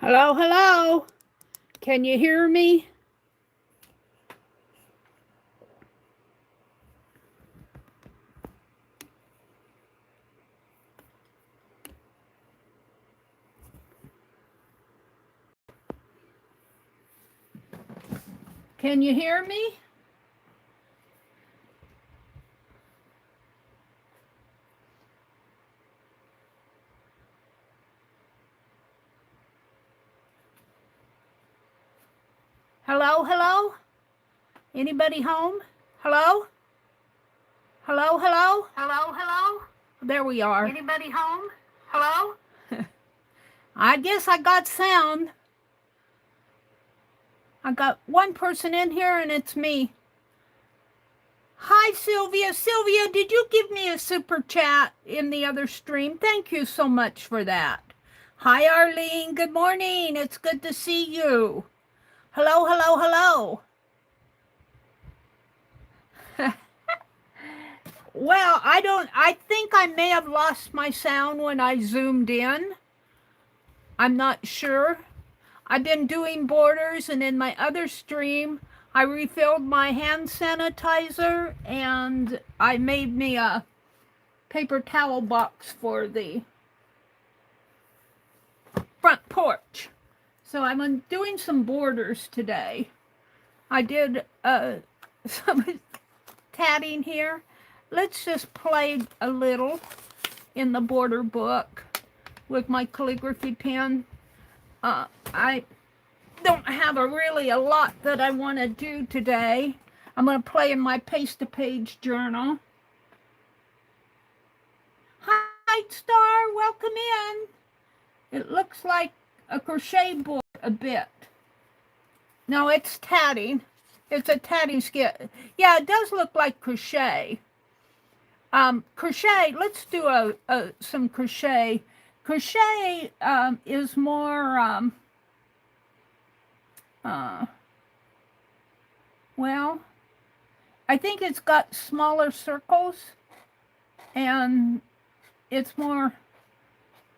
Hello, hello. Can you hear me? Can you hear me? Hello, hello? Anybody home? Hello? Hello, hello? Hello, hello? There we are. Anybody home? Hello? I guess I got sound. I got one person in here and it's me. Hi, Sylvia. Sylvia, did you give me a super chat in the other stream? Thank you so much for that. Hi, Arlene. Good morning. It's good to see you. Hello, hello, hello. Well, I think I may have lost my sound when I zoomed in. I'm not sure. I've been doing borders, and in my other stream, I refilled my hand sanitizer, and I made me a paper towel box for the front porch. So I'm doing some borders today. I did some tatting here. Let's just play a little in the border book with my calligraphy pen. I don't have really a lot that I want to do today. I'm going to play in my Paste-to-Page journal. Hi, Star. Welcome in. It looks like a crochet board a bit. No, it's tatting. It's a tatting skit. Yeah, it does look like crochet. Crochet, let's do some crochet. Crochet is more, well, I think it's got smaller circles, and it's more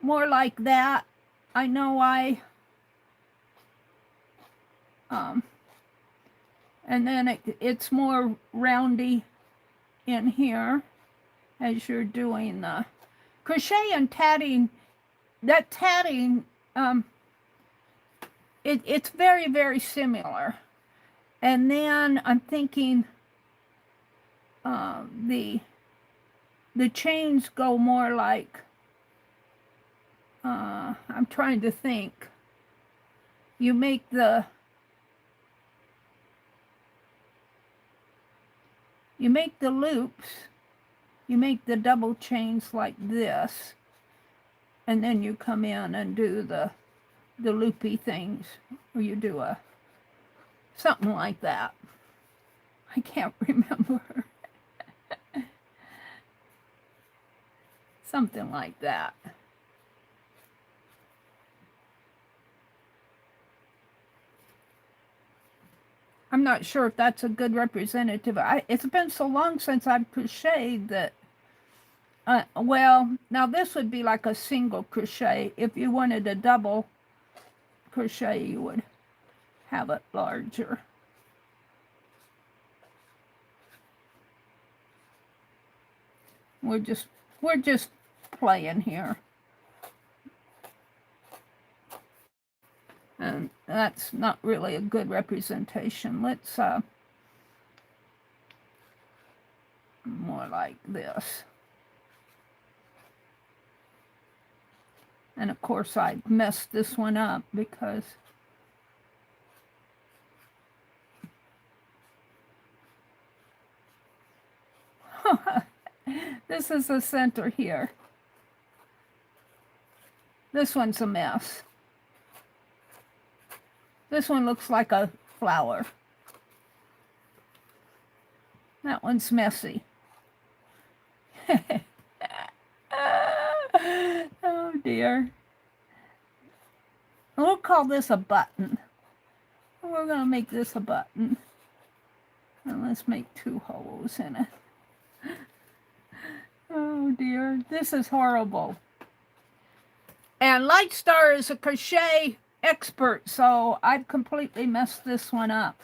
like that. I know and then it's more roundy in here as you're doing the crochet and tatting. That tatting, it's very, very similar. And then I'm thinking the chains go more like, I'm trying to think. You make the loops, you make the double chains like this, and then you come in and do the loopy things, or you do something like that. I can't remember. Something like that. I'm not sure if that's a good representative. It's been so long since I've crocheted that, well, now this would be like a single crochet. If you wanted a double crochet, you would have it larger. We're just playing here. And that's not really a good representation. Let's more like this. And of course I messed this one up because this is the center here. This one's a mess. This one looks like a flower. That one's messy. Oh dear. We'll call this a button. We're going to make this a button. And let's make 2 holes in it. Oh dear, this is horrible. And Light Star is a crochet expert, so I've completely messed this one up.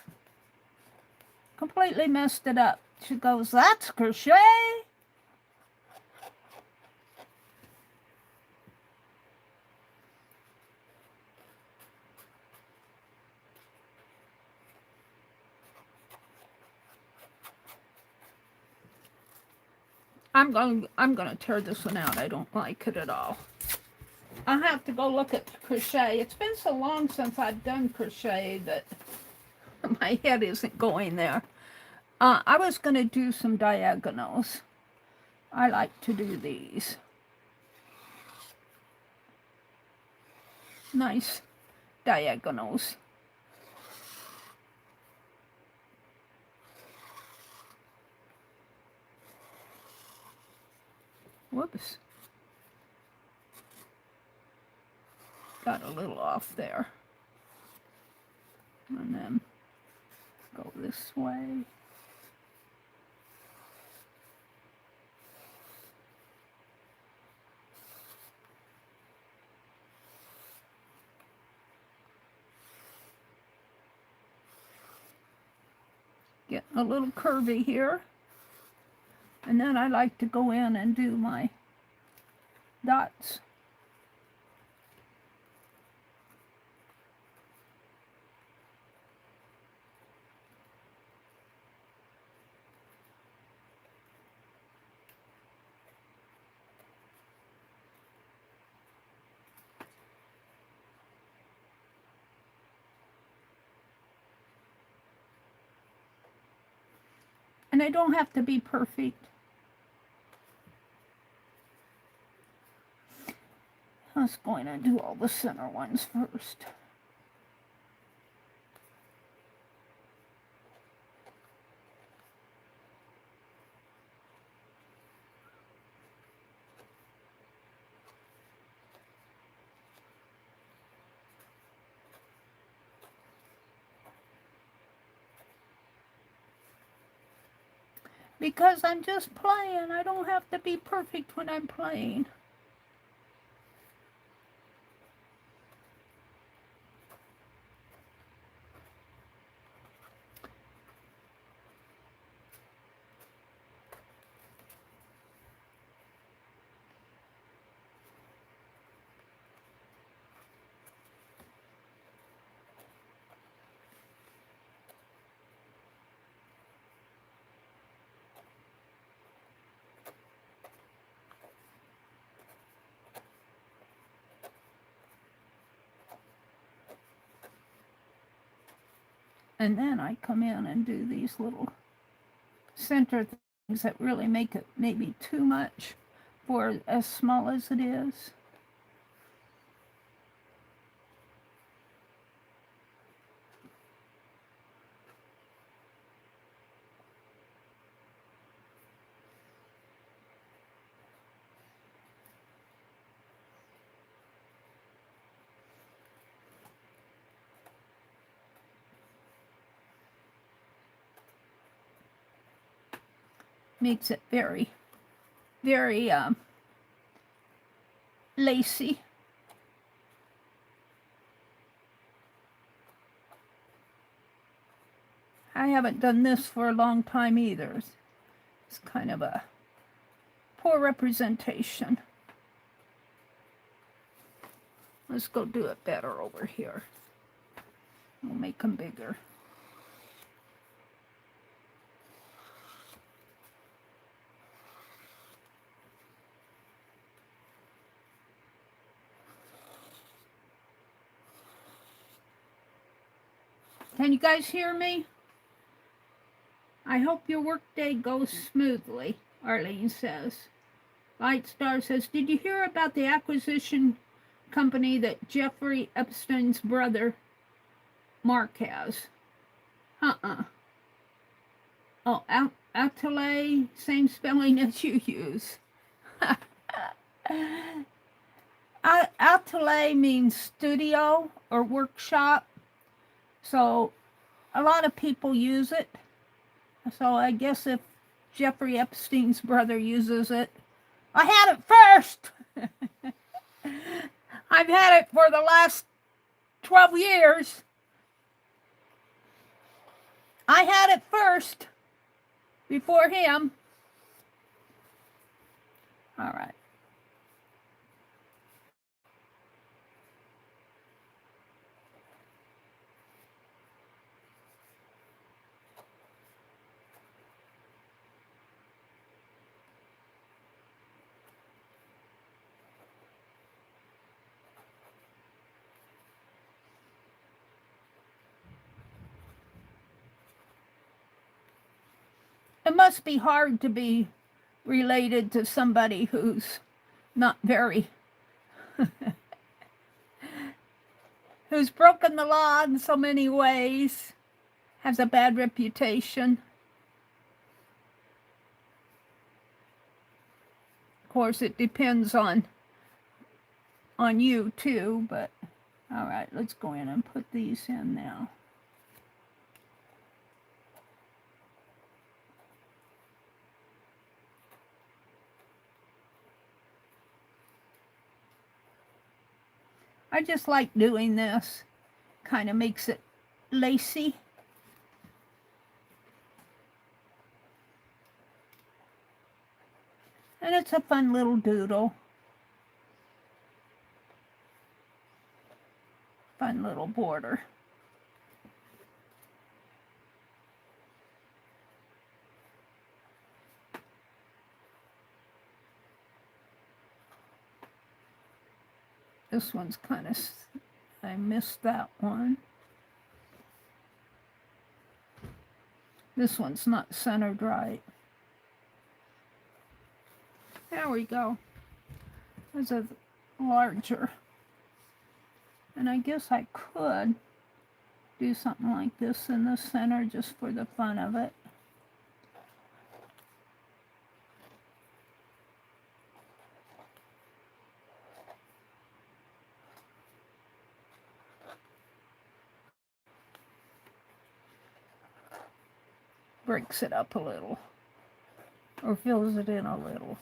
Completely messed it up. She goes, that's crochet? I'm gonna tear this one out. I don't like it at all. I'll have to go look at crochet. It's been so long since I've done crochet that my head isn't going there. I was gonna do some diagonals. I like to do these. Nice diagonals. Whoops. Got a little off there. And then go this way. Get a little curvy here. And then I like to go in and do my dots. And I don't have to be perfect. I was going to do all the center ones first. Because I'm just playing. I don't have to be perfect when I'm playing. And then I come in and do these little center things that really make it maybe too much for as small as it is. Makes it very, very lacy. I haven't done this for a long time either. It's kind of a poor representation. Let's go do it better over here. We'll make them bigger. Can you guys hear me? I hope your workday goes smoothly, Arlene says. Light Star says, did you hear about the acquisition company that Jeffrey Epstein's brother, Mark, has? Oh, Atelier, same spelling as you use. Atelier means studio or workshop. So a lot of people use it. So I guess if Jeffrey Epstein's brother uses it, I had it first. I've had it for the last 12 years. I had it first before him. All right. It must be hard to be related to somebody who's not very, who's broken the law in so many ways, has a bad reputation. Of course, it depends on you too, but all right, let's go in and put these in now. I just like doing this. Kind of makes it lacy. And it's a fun little doodle. Fun little border. This one's kind of, I missed that one. This one's not centered right. There we go. There's a larger. And I guess I could do something like this in the center just for the fun of it. Breaks it up a little, or fills it in a little.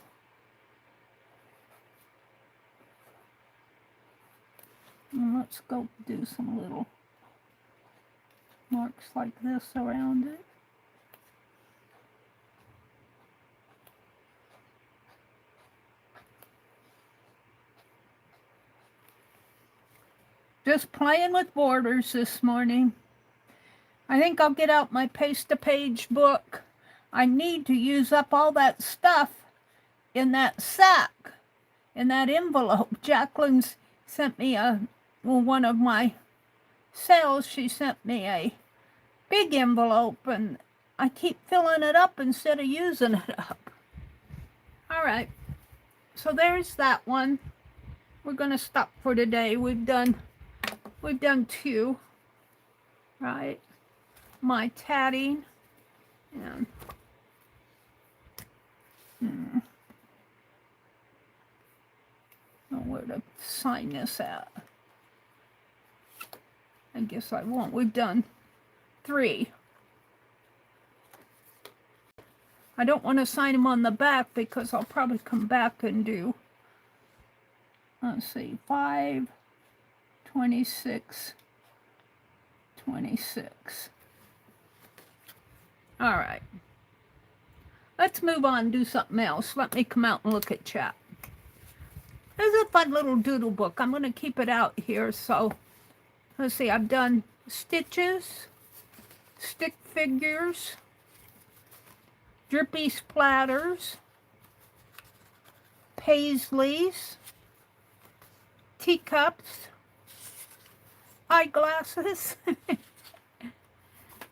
And let's go do some little marks like this around it. Just playing with borders this morning. I think I'll get out my Paste-A-Page book. I need to use up all that stuff in that sack, in that envelope. Jacqueline's sent me one of my sales, she sent me a big envelope, and I keep filling it up instead of using it up. All right, so there's that one. We're going to stop for today. We've done 2, right? My tatting and know where to sign this at. I guess I won't. We've done 3. I don't want to sign them on the back because I'll probably come back and do, let's see, 5, 26, 26. All right. Let's move on and do something else. Let me come out and look at chat. There's a fun little doodle book. I'm going to keep it out here. So, let's see. I've done stitches, stick figures, drippy splatters, paisleys, teacups, eyeglasses,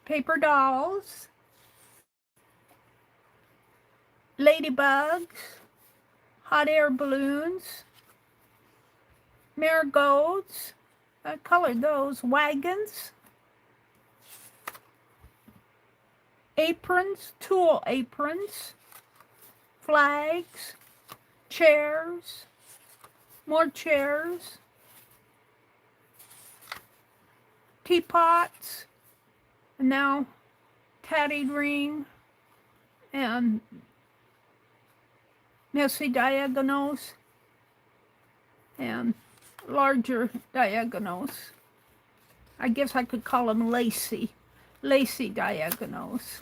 paper dolls, ladybugs, hot air balloons, marigolds, I colored those, wagons, aprons, tulle aprons, flags, chairs, more chairs, teapots, and now tattied ring, and messy diagonals, and larger diagonals. I guess I could call them lacy diagonals.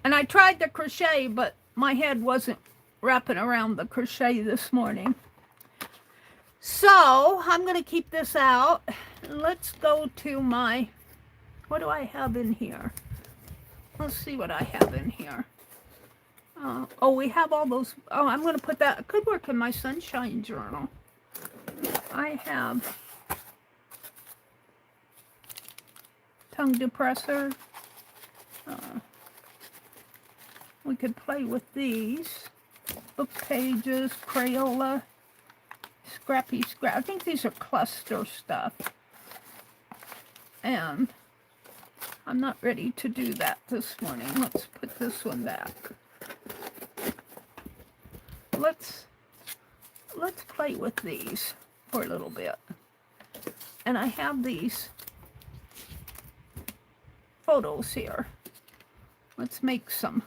And I tried the crochet, but my head wasn't wrapping around the crochet this morning. So I'm going to keep this out. Let's go to my, what do I have in here? Let's see what I have in here. Oh, we have all those. Oh, I'm going to put that. It could work in my sunshine journal. I have tongue depressor. We could play with these. Book pages, Crayola, Scrappy Scrap. I think these are cluster stuff. And I'm not ready to do that this morning. Let's put this one back. Let's play with these for a little bit. And I have these photos here. Let's make some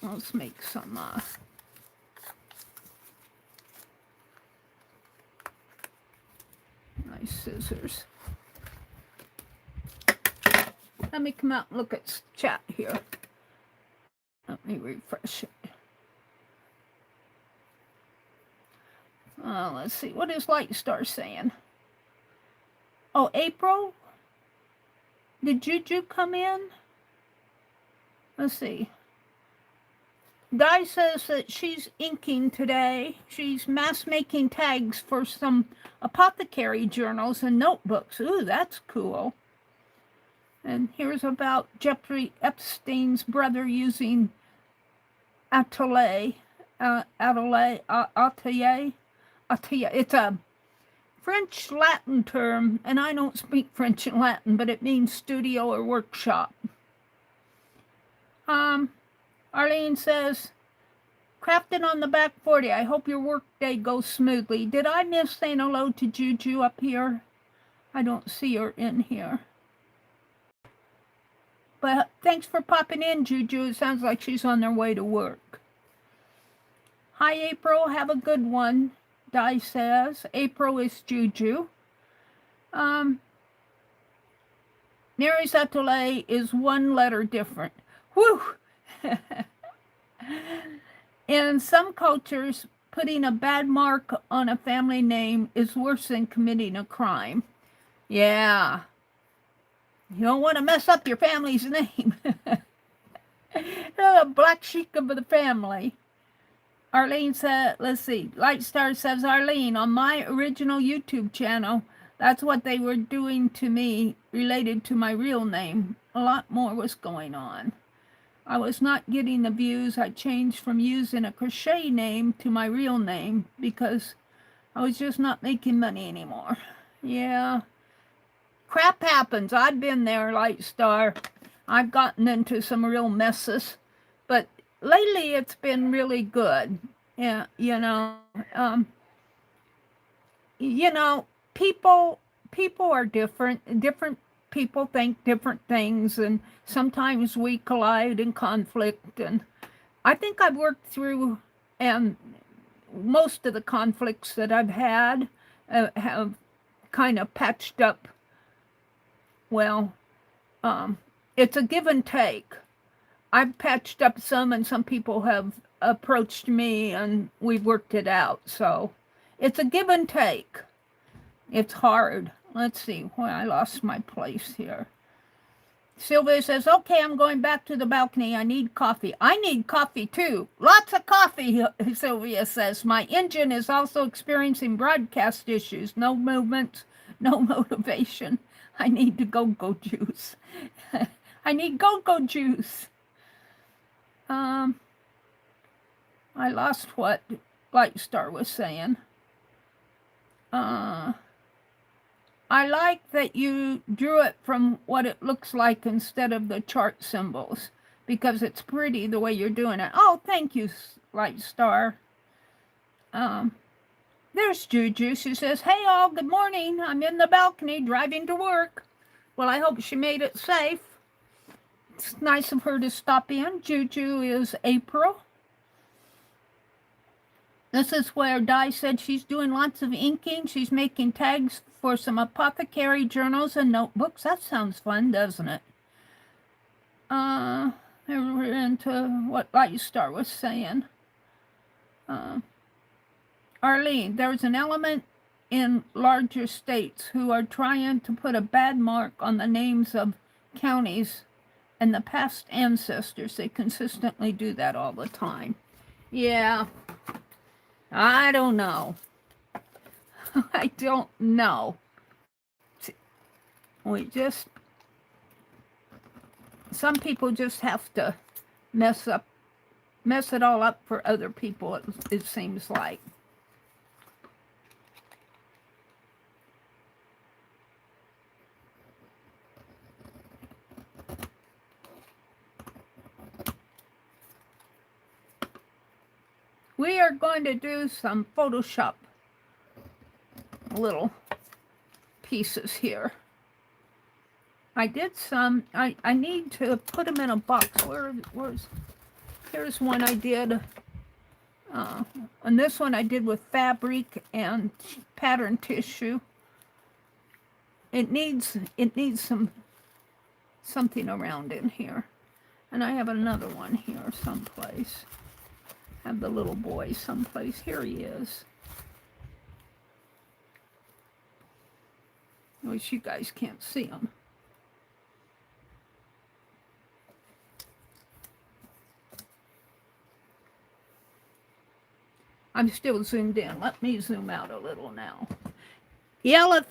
nice scissors. Let me come out and look at chat here. Let me refresh it. Let's see. What is Lightstar saying? Oh, April? Did Juju come in? Let's see. Guy says that she's inking today. She's mass making tags for some apothecary journals and notebooks. Ooh, that's cool. And here's about Jeffrey Epstein's brother using atelier. It's a French Latin term, and I don't speak French and Latin, but it means studio or workshop. Arlene says, crafting on the back 40. I hope your work day goes smoothly. Did I miss saying hello to Juju up here? I don't see her in here. But thanks for popping in, Juju. It sounds like she's on their way to work. Hi, April. Have a good one, Di says. April is Juju. Meri's Atelier is one letter different. Whew! In some cultures, putting a bad mark on a family name is worse than committing a crime. Yeah. You don't want to mess up your family's name. The black sheep of the family. Arlene said, let's see, Lightstar says, Arlene, on my original YouTube channel, that's what they were doing to me related to my real name. A lot more was going on. I was not getting the views. I changed from using a crochet name to my real name because I was just not making money anymore. Yeah. Crap happens. I've been there, Lightstar. I've gotten into some real messes. But lately it's been really good. Yeah, people are different. Different people think different things, and sometimes we collide in conflict. And I think I've worked through, and most of the conflicts that I've had have kind of patched up. Well, it's a give and take. I've patched up some, and some people have approached me, and we've worked it out. So it's a give and take. It's hard. Let's see. Well, I lost my place here. Sylvia says, okay, I'm going back to the balcony. I need coffee. I need coffee too. Lots of coffee, Sylvia says. My engine is also experiencing broadcast issues. No movement, no motivation. I need the go-go juice. I need go-go juice. I lost what Lightstar was saying. I like that you drew it from what it looks like instead of the chart symbols, because it's pretty the way you're doing it. Oh, thank you, Lightstar. There's Juju. She says, hey all, good morning. I'm in the balcony driving to work. Well, I hope she made it safe. It's nice of her to stop in. Juju is April. This is where Di said she's doing lots of inking. She's making tags for some apothecary journals and notebooks. That sounds fun, doesn't it? We're into what Light Star was saying. Arlene, there's an element in larger states who are trying to put a bad mark on the names of counties and the past ancestors. They consistently do that all the time. Yeah, I don't know. I don't know. Some people just have to mess it all up for other people, it seems like. We are going to do some Photoshop little pieces here. I did some, I need to put them in a box. Here's one I did. And this one I did with fabric and pattern tissue. It needs something around in here. And I have another one here someplace. Have the little boy someplace. Here he is. I wish you guys can't see him. I'm still zoomed in. Let me zoom out a little now. Yell if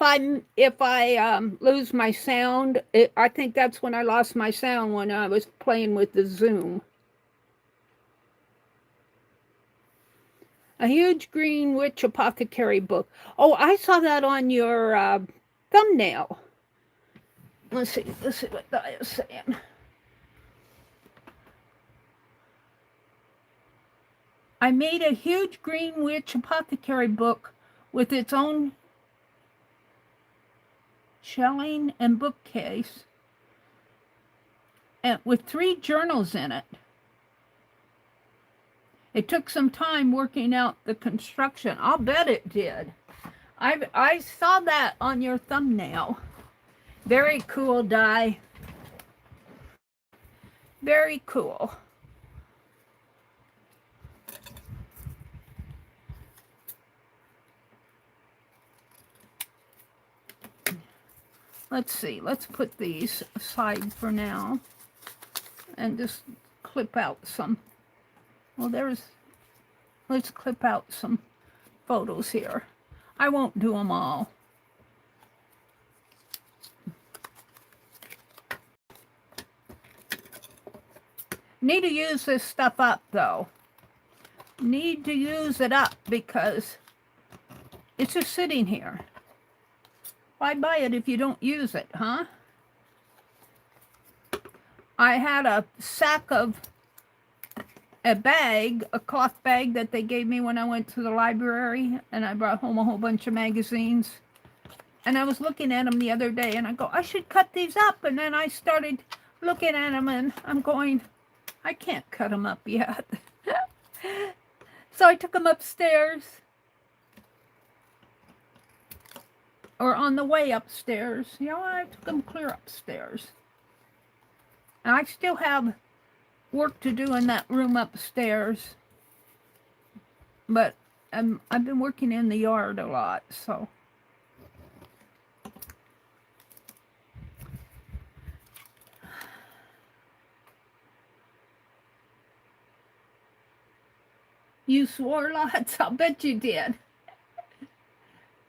I lose my sound. I think that's when I lost my sound, when I was playing with the Zoom. A huge green witch apothecary book. Oh, I saw that on your thumbnail. Let's see what that is saying. I made a huge green witch apothecary book with its own shelving and bookcase, and with 3 journals in it. It took some time working out the construction. I'll bet it did. I saw that on your thumbnail. Very cool, Di. Very cool. Let's see. Let's put these aside for now and just clip out some. Well, let's clip out some photos here. I won't do them all. Need to use this stuff up, though. Need to use it up because it's just sitting here. Why buy it if you don't use it, huh? I had a sack of a cloth bag that they gave me when I went to the library, and I brought home a whole bunch of magazines. And I was looking at them the other day, and I go, I should cut these up. And then I started looking at them, and I'm going, I can't cut them up yet. So I took them upstairs, or on the way upstairs. You know, I took them clear upstairs. And I still have work to do in that room upstairs, but I've been working in the yard a lot, so. You swore lots? I'll bet you did.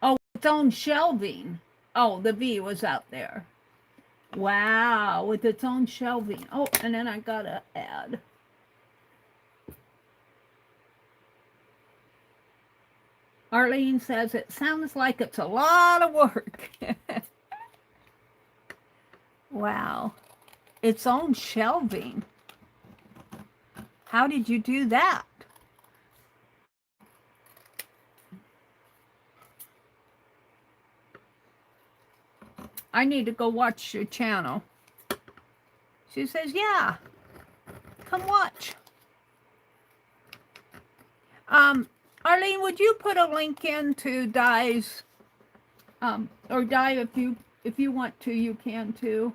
Oh, its own shelving. Oh, the V was out there. Wow, with its own shelving. Oh, and then I gotta add. Arlene says it sounds like it's a lot of work. Wow, its own shelving. How did you do that? I need to go watch your channel. She says, yeah, come watch. Arlene, Jane, would you put a link in to Di's, or Di, if you want to, you can too,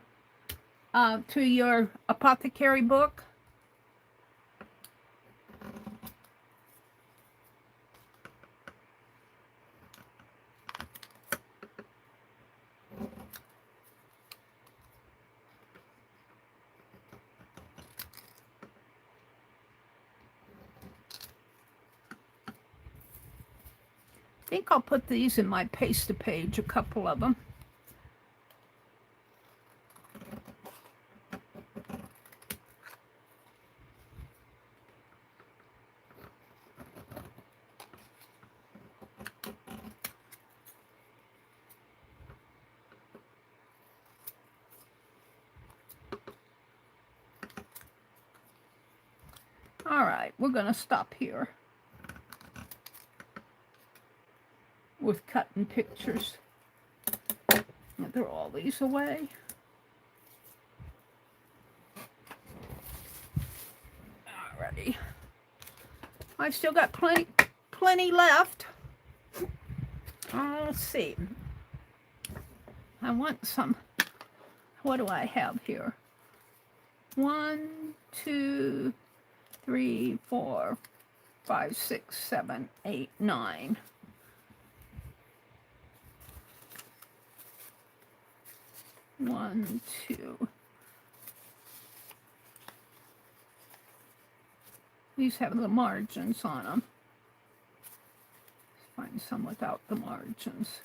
to your apothecary book? I think I'll put these in my paste-a-page, a couple of them. All right, we're going to stop here with cutting pictures. I'll throw all these away. Alrighty. I've still got plenty left. Let's see. I want some. What do I have here? 1, 2, 3, 4, 5, 6, 7, 8, 9. One, two. These have the margins on them. Let's find some without the margins.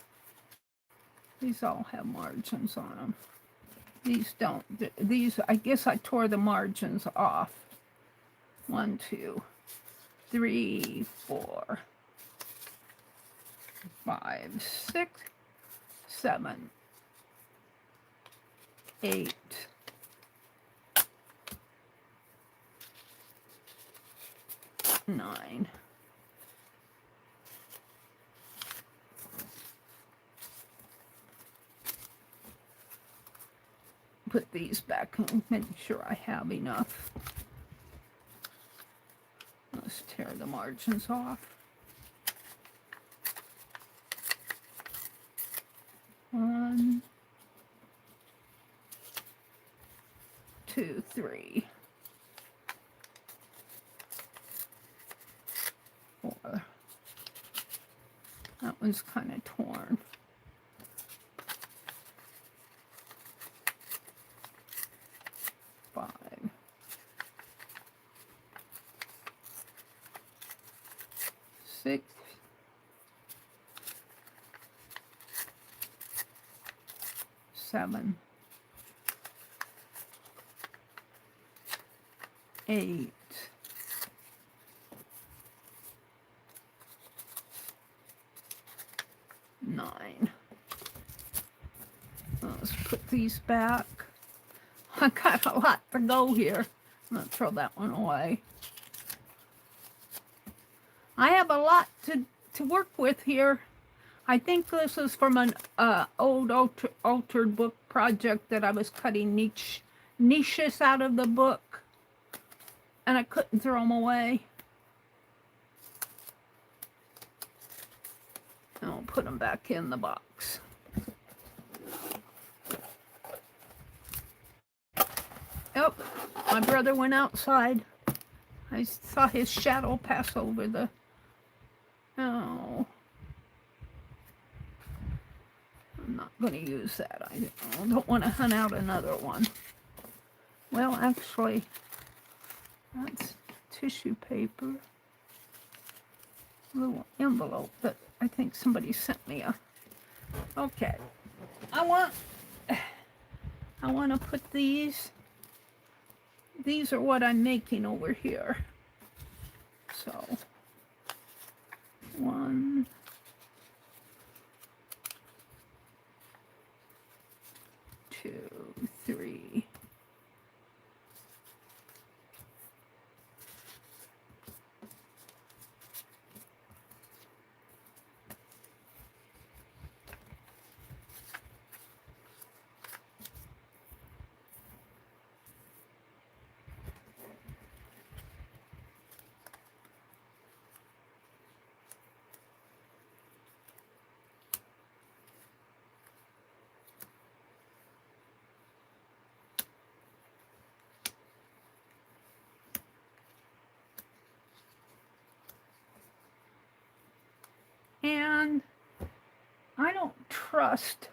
These all have margins on them. These don't. These, I guess I tore the margins off. 1, 2, 3, 4, 5, 6, 7, 8, 9. Put these back and make sure I have enough. Let's tear the margins off. 1, 2, 3, 4. That one's kind of torn. 5. 6. 7. 8. 9. Let's put these back. I got a lot to go here. I'm going to throw that one away. I have a lot to work with here. I think this is from an old altered book project that I was cutting niches out of the book. And I couldn't throw them away. And I'll put them back in the box. Oh, my brother went outside. I saw his shadow pass over the... Oh. I'm not going to use that. I don't want to hunt out another one. Well, actually, that's tissue paper. A little envelope that I think somebody sent me a... Okay. I want to put these... These are what I'm making over here. So, 1, 2, 3. and I don't trust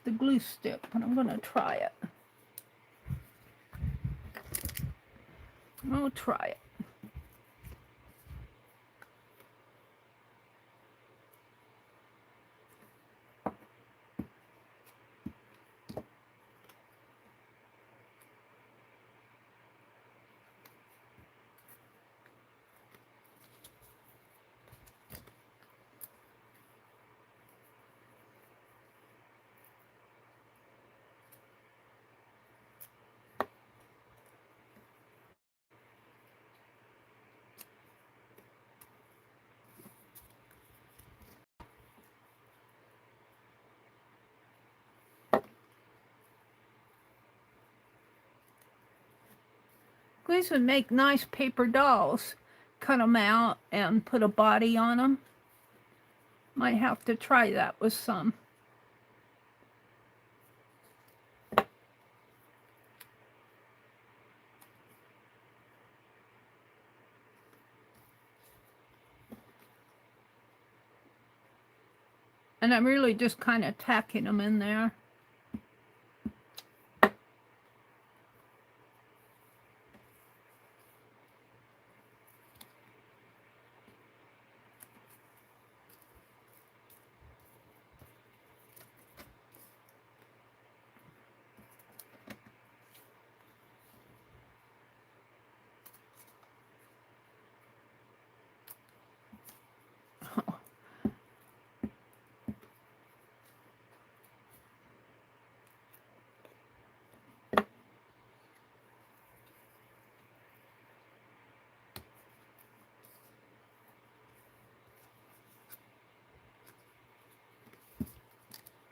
the glue stick, but I'm going to try it. I'll try it. These would make nice paper dolls. Cut them out and put a body on them. Might have to try that with some. And I'm really just kind of tacking them in there.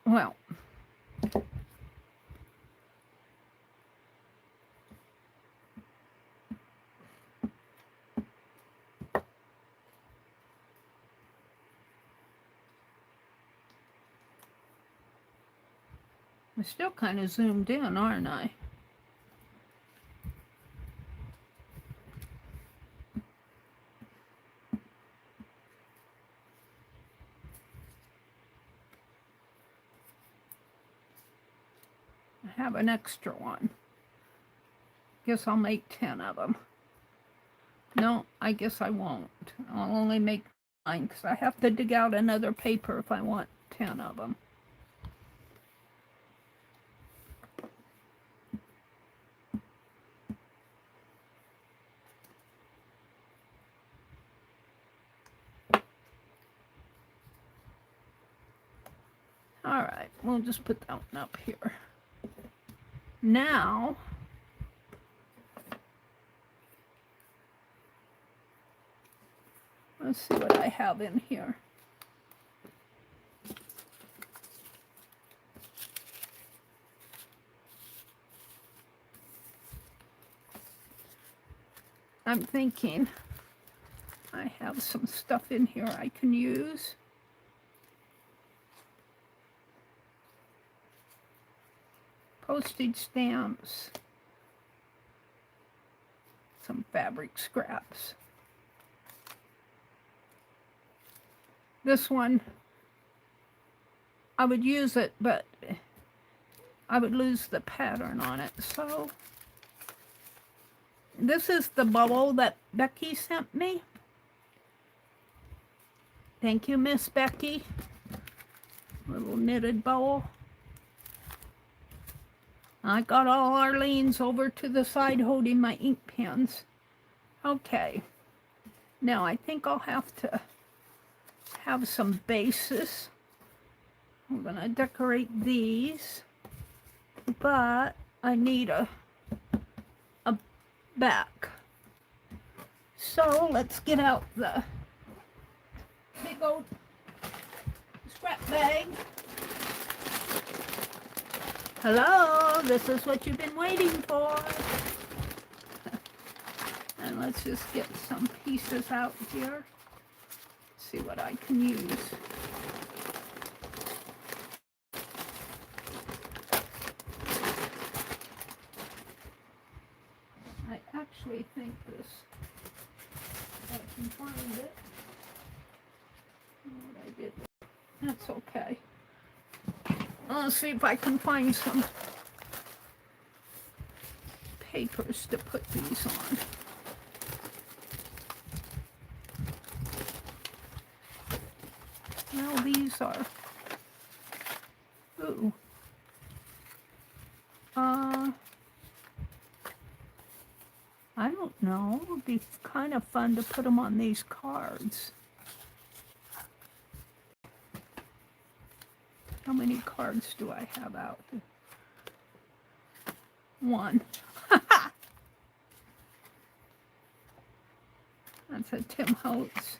Well, I'm still kind of zoomed in, aren't I? I have an extra one. Guess I'll make 10 of them. No, I guess I won't. I'll only make 9 because I have to dig out another paper if I want 10 of them. All right, we'll just put that one up here. Now, let's see what I have in here. I'm thinking I have some stuff in here I can use. Postage stamps, some fabric scraps. This one, I would use it, but I would lose the pattern on it. So this is the bubble that Becky sent me. Thank you, Miss Becky. Little knitted bowl. I got all Arlene's over to the side holding my ink pens. Okay. Now I think I'll have to have some bases. I'm going to decorate these. But I need a back. So let's get out the big old scrap bag. Hello, this is what you've been waiting for. And let's just get some pieces out here. See what I can use. I actually think this, if I can find it. That's okay. Let's see if I can find some papers to put these on. Well, these are... Ooh. I don't know. It would be kind of fun to put them on these cards. How many cards do I have out? One. That's a Tim Holtz.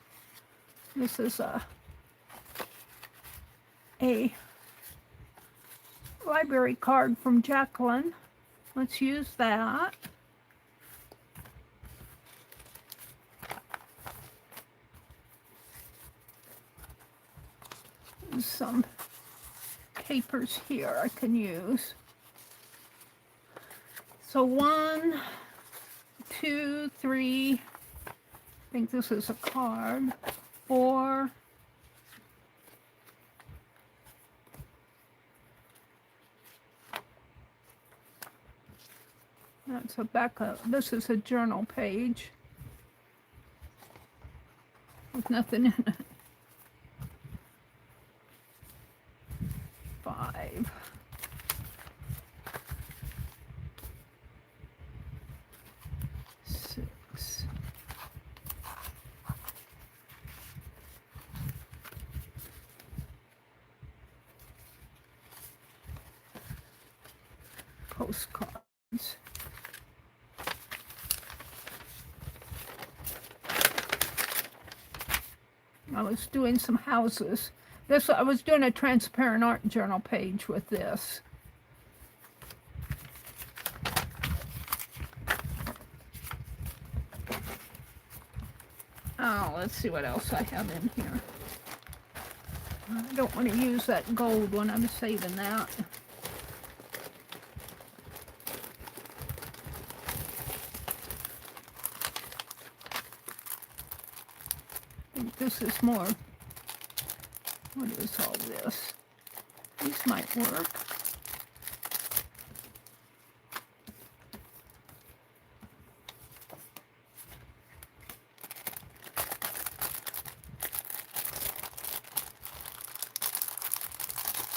This is a library card from Jacqueline. Let's use that. There's some papers here I can use. So 1, 2, 3, I think this is a card, 4, that's a backup. This is a journal page with nothing in it. 5. Postcards. I was doing some houses. I was doing a transparent art journal page with this. Oh, let's see what else I have in here. I don't want to use that gold one. I'm saving that. I think this is more. What is all this? These might work.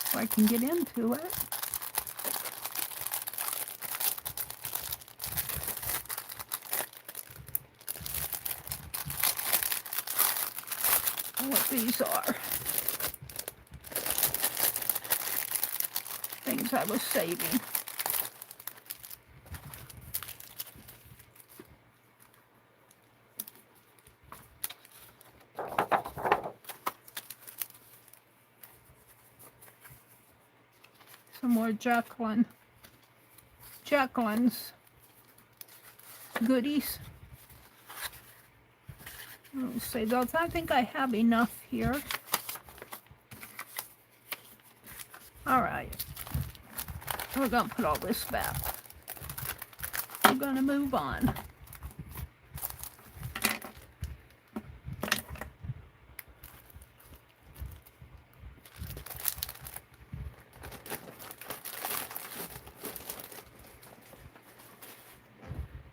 If I can get into it. What these are. Things I was saving. Some more Jacqueline's goodies. I'll save those. I think I have enough here. All right. We're going to put all this back. We're going to move on.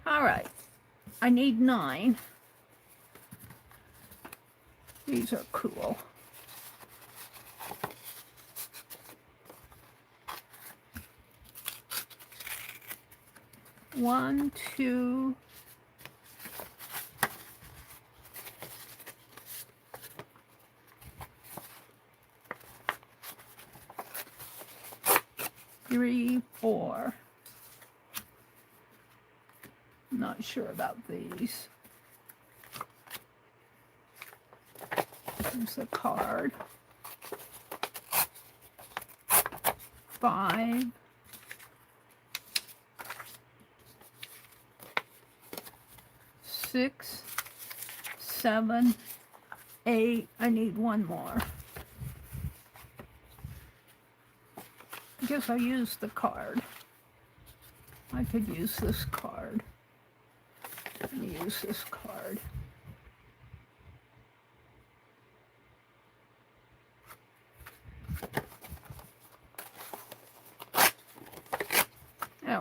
All right. I need 9. These are cool. One, 2, 3, 4. I'm not sure about these. There's a card. 5. 6, 7, 8. I need one more. I guess I'll use the card. I could use this card. And use this card.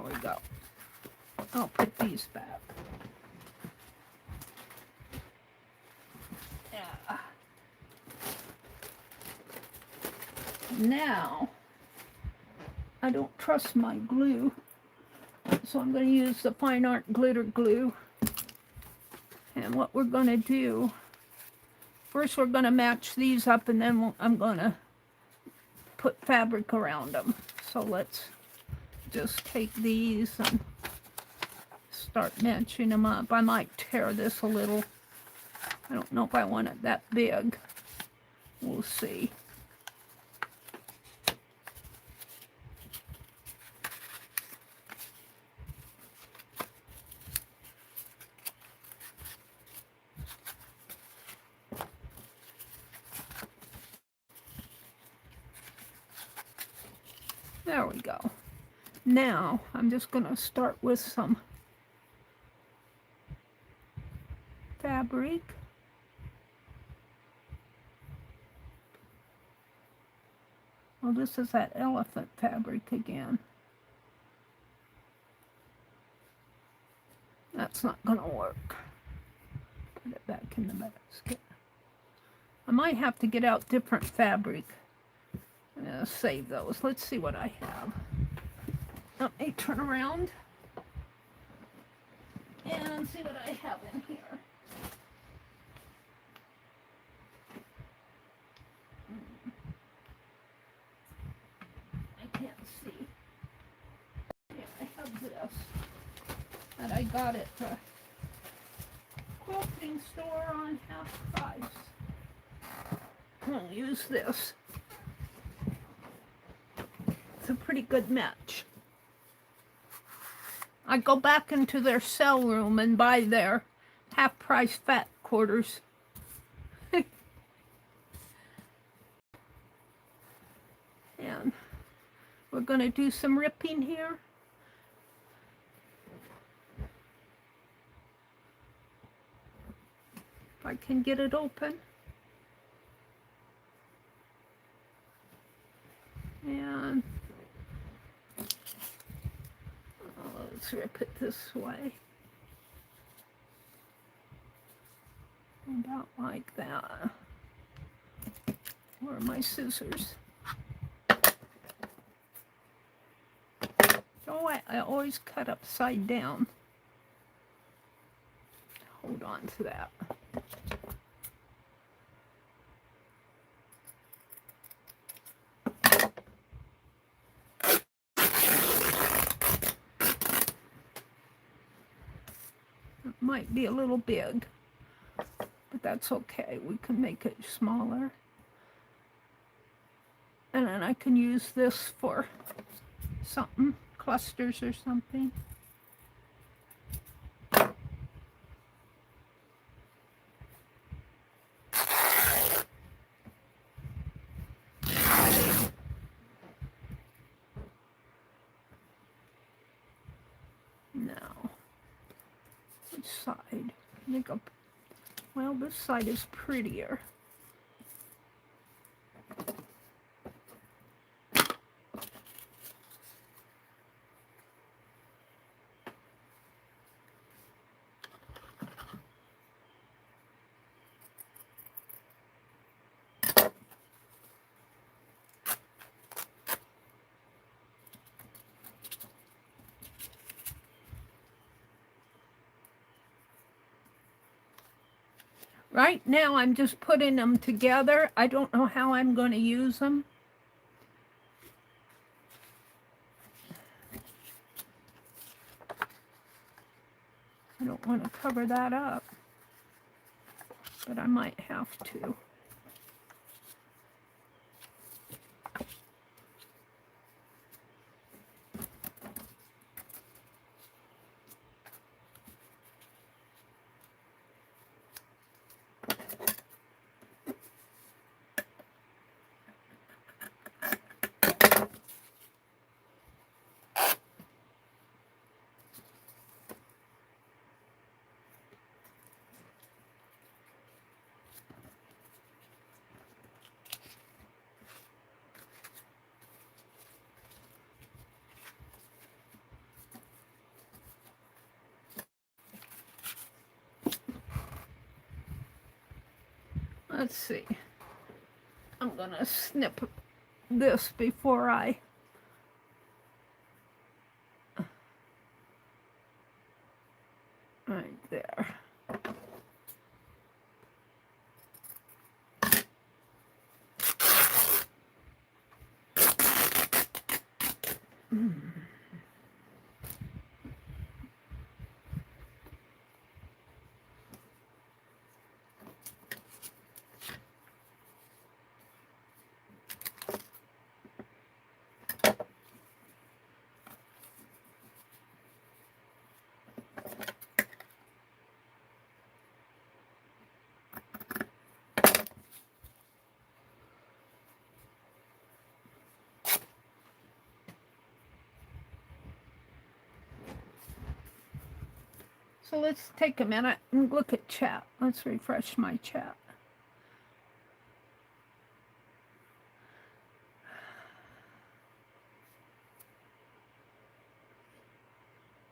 we go. I'll put these back. Yeah. Now, I don't trust my glue, so I'm going to use the Fine Art glitter glue. And what we're going to do, first we're going to match these up, and then I'm going to put fabric around them. So let's just take these and start matching them up. I might tear this a little. I don't know if I want it that big. We'll see. There we go. Now, I'm just going to start with some fabric. Well, this is that elephant fabric again. That's not going to work. Put it back in the basket. I might have to get out different fabric. I'm going to save those. Let's see what I have. Let me turn around and see what I have in here. I can't see. Yeah, I have this. And I got it at a quilting store on half price. I'll use this. It's a pretty good match. I go back into their sale room and buy their half-price fat quarters. And we're going to do some ripping here. If I can get it open. And let's rip it this way. About like that. Where are my scissors? Oh, I always cut upside down. Hold on to that. It might be a little big, but that's okay. We can make it smaller. And then I can use this for something, clusters or something. Now, which side? I think well, this side is prettier. Right now, I'm just putting them together. I don't know how I'm going to use them. I don't want to cover that up, but I might have to. let's see. I'm gonna snip this before I right there. So let's take a minute and look at chat. Let's refresh my chat.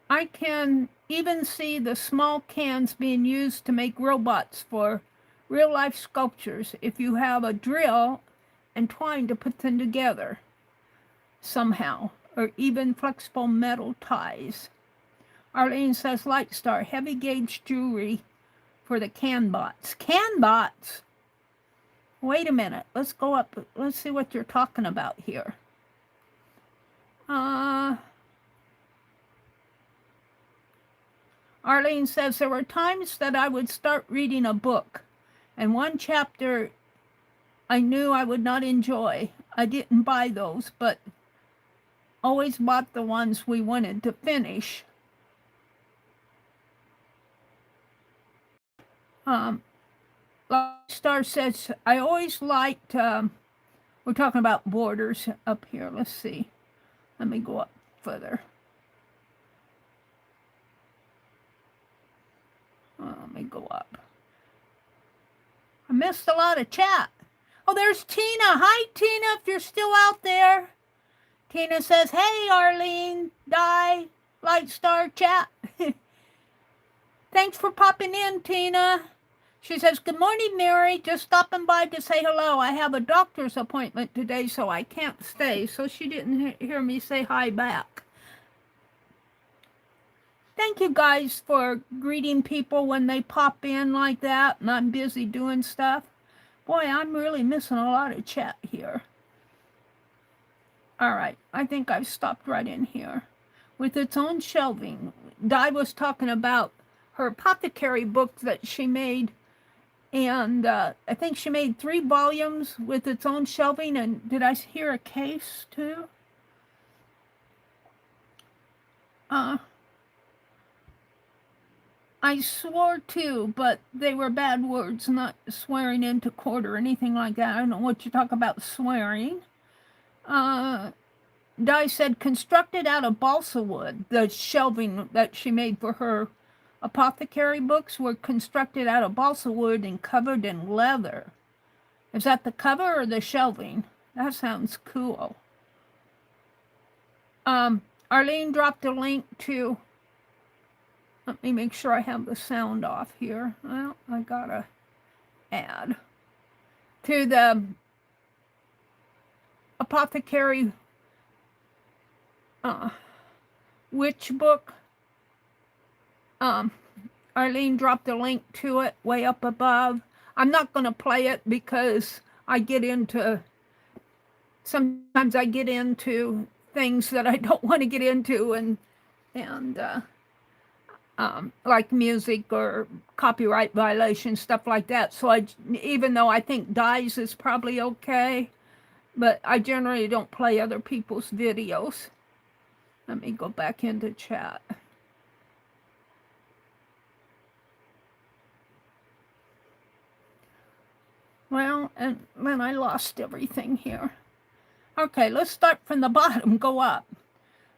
I can even see the small cans being used to make robots for real-life sculptures if you have a drill and twine to put them together somehow, or even flexible metal ties. Arlene says, Lightstar, heavy gauge jewelry for the can bots. Can bots? Wait a minute. Let's go up. Let's see what you're talking about here. Arlene says, there were times that I would start reading a book, and one chapter I knew I would not enjoy. I didn't buy those, but always bought the ones we wanted to finish. Star says, I always liked, we're talking about borders up here. Let's see. Let me go up further. Let me go up. I missed a lot of chat. Oh, there's Tina. Hi, Tina, if you're still out there. Tina says, hey, Arlene, Di, Lightstar chat. Thanks for popping in, Tina. She says, good morning, Meri. Just stopping by to say hello. I have a doctor's appointment today, so I can't stay. So she didn't hear me say hi back. Thank you guys for greeting people when they pop in like that and I'm busy doing stuff. Boy, I'm really missing a lot of chat here. All right, I think I've stopped right in here. With its own shelving. Di was talking about her apothecary book that she made. And I think she made 3 volumes with its own shelving. And did I hear a case too? I swore too, but they were bad words, not swearing into court or anything like that. I don't know what you talk about swearing. Di said, constructed out of balsa wood. The shelving that she made for her apothecary books were constructed out of balsa wood and covered in leather. Is that the cover or the shelving? That sounds cool. Arlene dropped a link to, let me make sure I have the sound off here. Well, I gotta add to the apothecary witch book. Arlene dropped a link to it way up above. I'm not going to play it because sometimes I get into things that I don't want to get into and like music or copyright violation, stuff like that. So even though I think Di's is probably okay, but I generally don't play other people's videos. Let me go back into chat. Well, and then I lost everything here. Okay, let's start from the bottom, go up.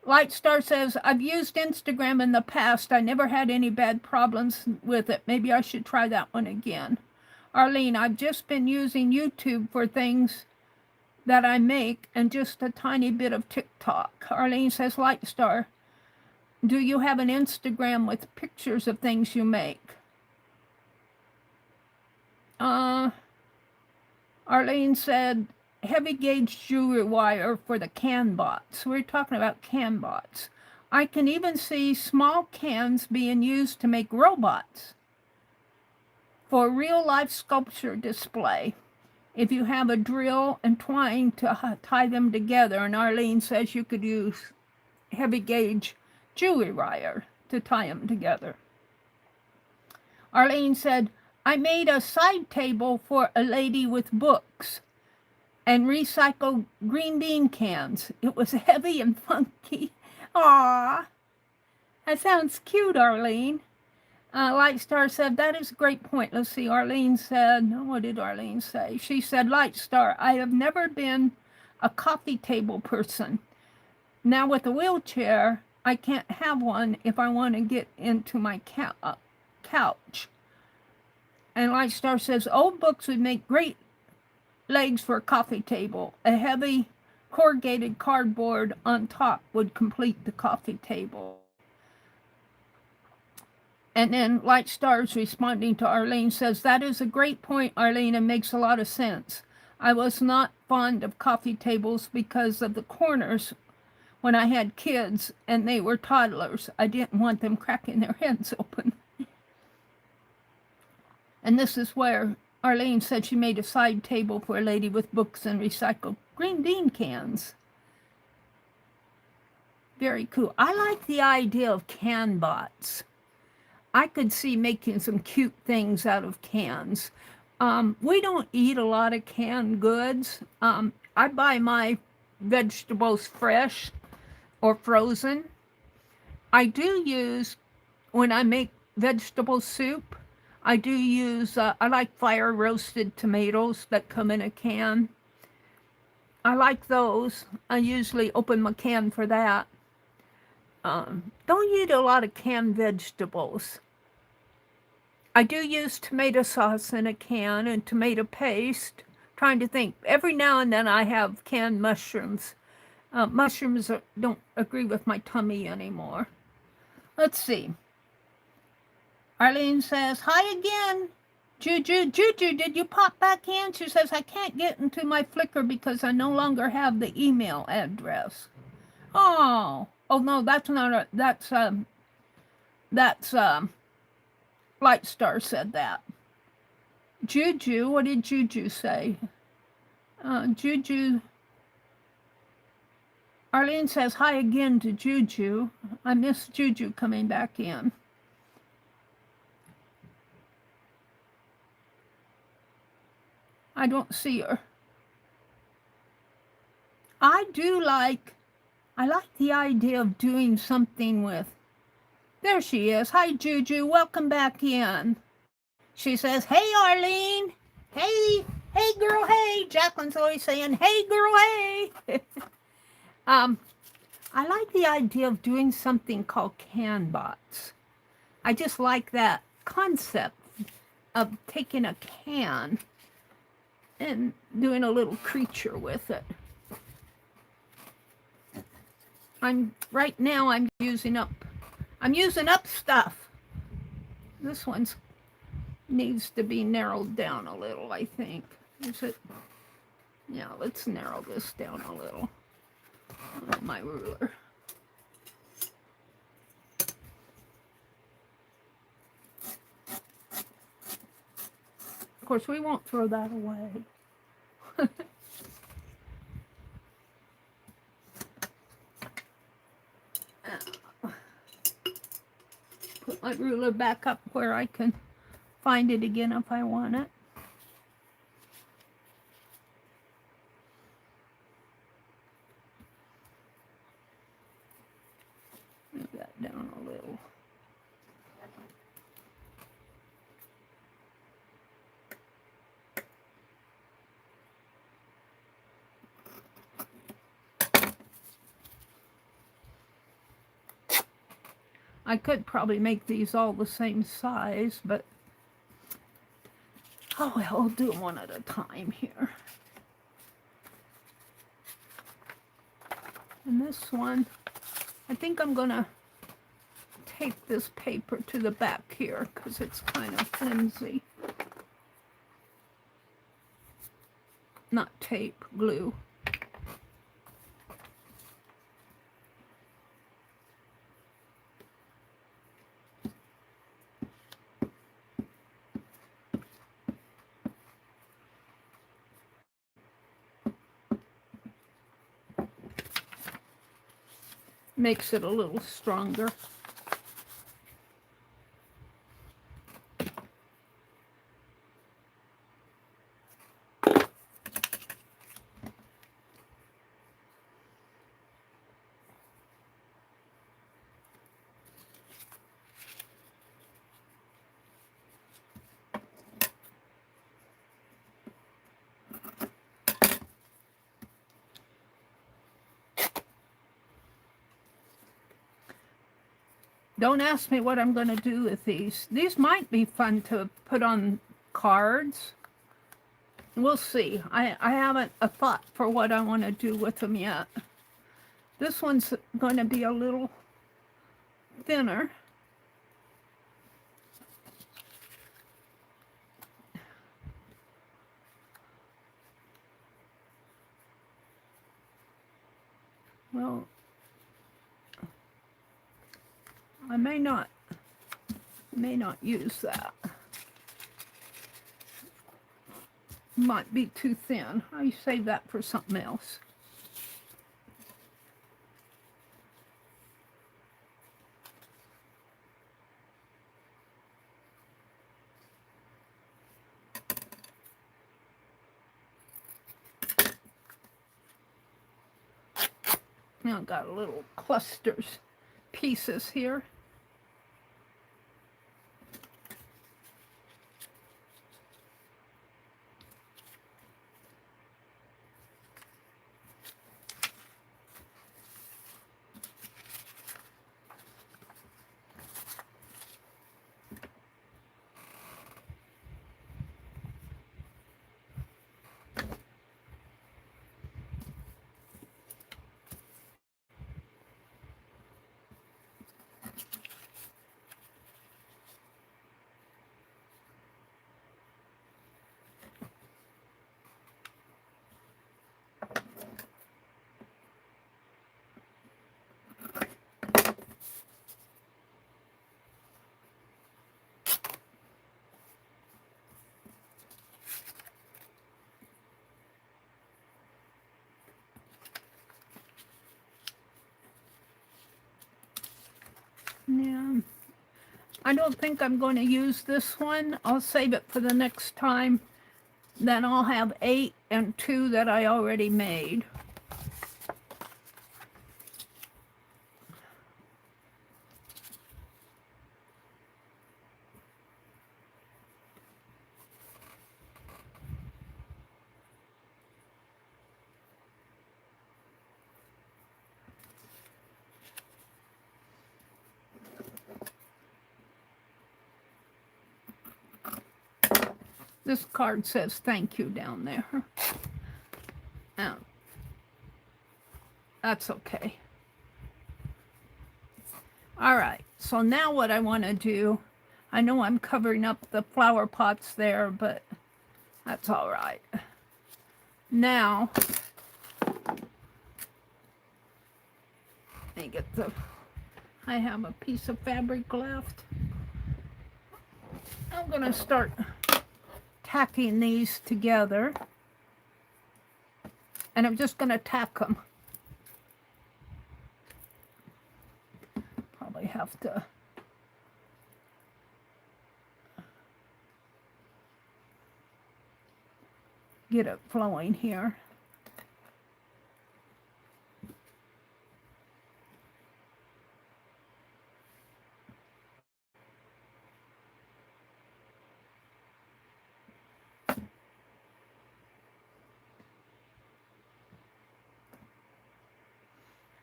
Lightstar says, I've used Instagram in the past. I never had any bad problems with it. Maybe I should try that one again. Arlene, I've just been using YouTube for things that I make and just a tiny bit of TikTok. Arlene says, Lightstar, do you have an Instagram with pictures of things you make? Arlene said, heavy gauge jewelry wire for the can bots. We're talking about can bots. I can even see small cans being used to make robots for real life sculpture display. If you have a drill and twine to tie them together, and Arlene says you could use heavy gauge jewelry wire to tie them together. Arlene said, I made a side table for a lady with books and recycled green bean cans. It was heavy and funky. Aww, that sounds cute, Arlene. Lightstar said, that is a great point. Let's see, Arlene said, what did Arlene say? She said, Lightstar, I have never been a coffee table person. Now with a wheelchair, I can't have one if I want to get into my couch. And Lightstar says, old books would make great legs for a coffee table. A heavy corrugated cardboard on top would complete the coffee table. And then Lightstar's responding to Arlene says, that is a great point, Arlene, and makes a lot of sense. I was not fond of coffee tables because of the corners when I had kids and they were toddlers. I didn't want them cracking their heads open. And this is where Arlene said she made a side table for a lady with books and recycled green bean cans. Very cool. I like the idea of can bots. I could see making some cute things out of cans. We don't eat a lot of canned goods. I buy my vegetables fresh or frozen. I do use, when I make vegetable soup, I do use, I like fire roasted tomatoes that come in a can. I like those. I usually open my can for that. Don't eat a lot of canned vegetables. I do use tomato sauce in a can and tomato paste. Trying to think. Every now and then I have canned mushrooms. Mushrooms don't agree with my tummy anymore. Let's see. Arlene says, hi again. Juju, did you pop back in? She says, I can't get into my Flickr because I no longer have the email address. Oh no, that's not that's Lightstar said that. Juju, what did Juju say? Juju, Arlene says hi again to Juju. I miss Juju coming back in. I don't see her. I like the idea of doing something with. There she is. Hi, Juju. Welcome back in. She says, hey, Arlene. Hey girl, hey. Jacqueline's always saying, hey, girl, hey. I like the idea of doing something called can bots. I just like that concept of taking a can and doing a little creature with it. Right now I'm using up stuff. This one needs to be narrowed down a little, I think. Is it? Yeah, let's narrow this down a little. My ruler. Of course, we won't throw that away. Put my ruler back up where I can find it again if I want it. Move that down a little. I could probably make these all the same size, but oh well, I'll do them one at a time here. And this one, I think I'm gonna take this paper to the back here because it's kind of flimsy. not tape, glue. Makes it a little stronger. Don't ask me what I'm going to do with these. These might be fun to put on cards. We'll see. I haven't a thought for what I want to do with them yet. This one's going to be a little thinner. Well, I may not use that. Might be too thin. I save that for something else. Now I've got little clusters, pieces here. Yeah, I don't think I'm going to use this one. I'll save it for the next time. Then I'll have 8 and 2 that I already made. This card says thank you down there. Oh, that's okay. All right, so now what I want to do, I know I'm covering up the flower pots there, but that's all right. Now, let me get I have a piece of fabric left. I'm going to start tacking these together, and I'm just going to tack them. Probably have to get it flowing here.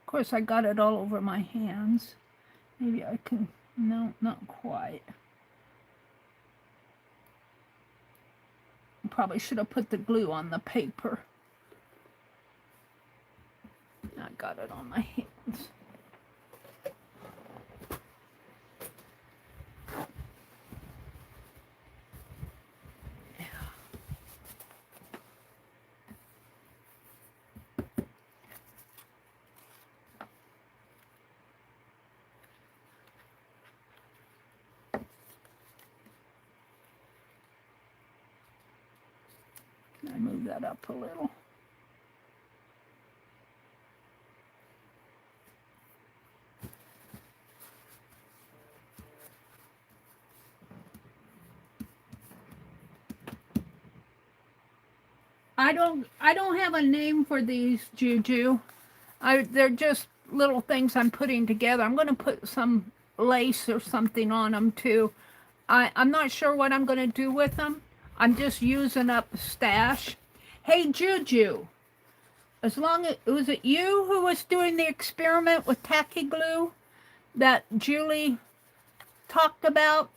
Of course, I got it all over my hands. Maybe I can, no, not quite. Probably should have put the glue on the paper. I got it on my hands. I move that up a little. I don't have a name for these, Juju. They're just little things I'm putting together. I'm going to put some lace or something on them too. I'm not sure what I'm going to do with them. I'm just using up stash. Hey, Juju, as long as, was it you who was doing the experiment with tacky glue that Julie talked about?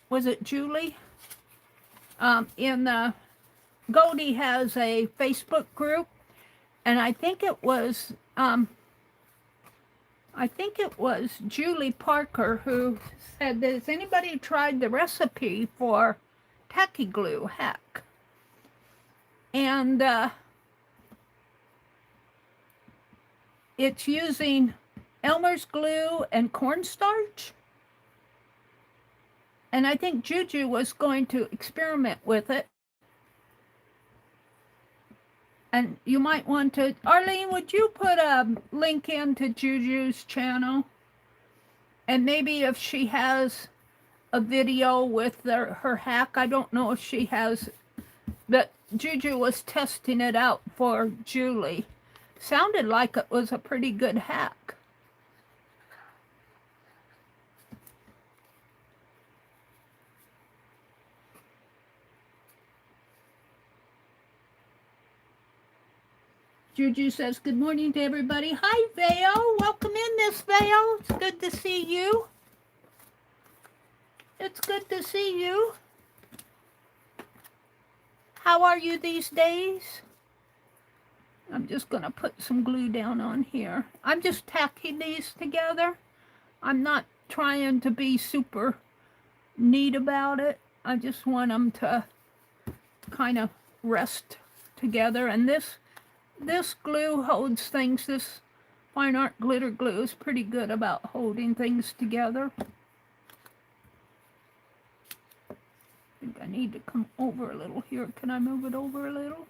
Was it Julie? Goldie has a Facebook group, and I think it was Julie Parker who said, has anybody tried the recipe for tacky glue hack? And it's using Elmer's glue and cornstarch. And I think Juju was going to experiment with it. And you might want to, Arlene, would you put a link into Juju's channel? And maybe if she has a video with her hack, I don't know if she has, but Juju was testing it out for Julie. Sounded like it was a pretty good hack. Juju says, good morning to everybody. Hi, Vale. Welcome in, Miss Vale. It's good to see you. It's good to see you. How are you these days? I'm just going to put some glue down on here. I'm just tacking these together. I'm not trying to be super neat about it. I just want them to kind of rest together. And this glue holds things. This fine art glitter glue is pretty good about holding things together. I think I need to come over a little here. Can I move it over a little?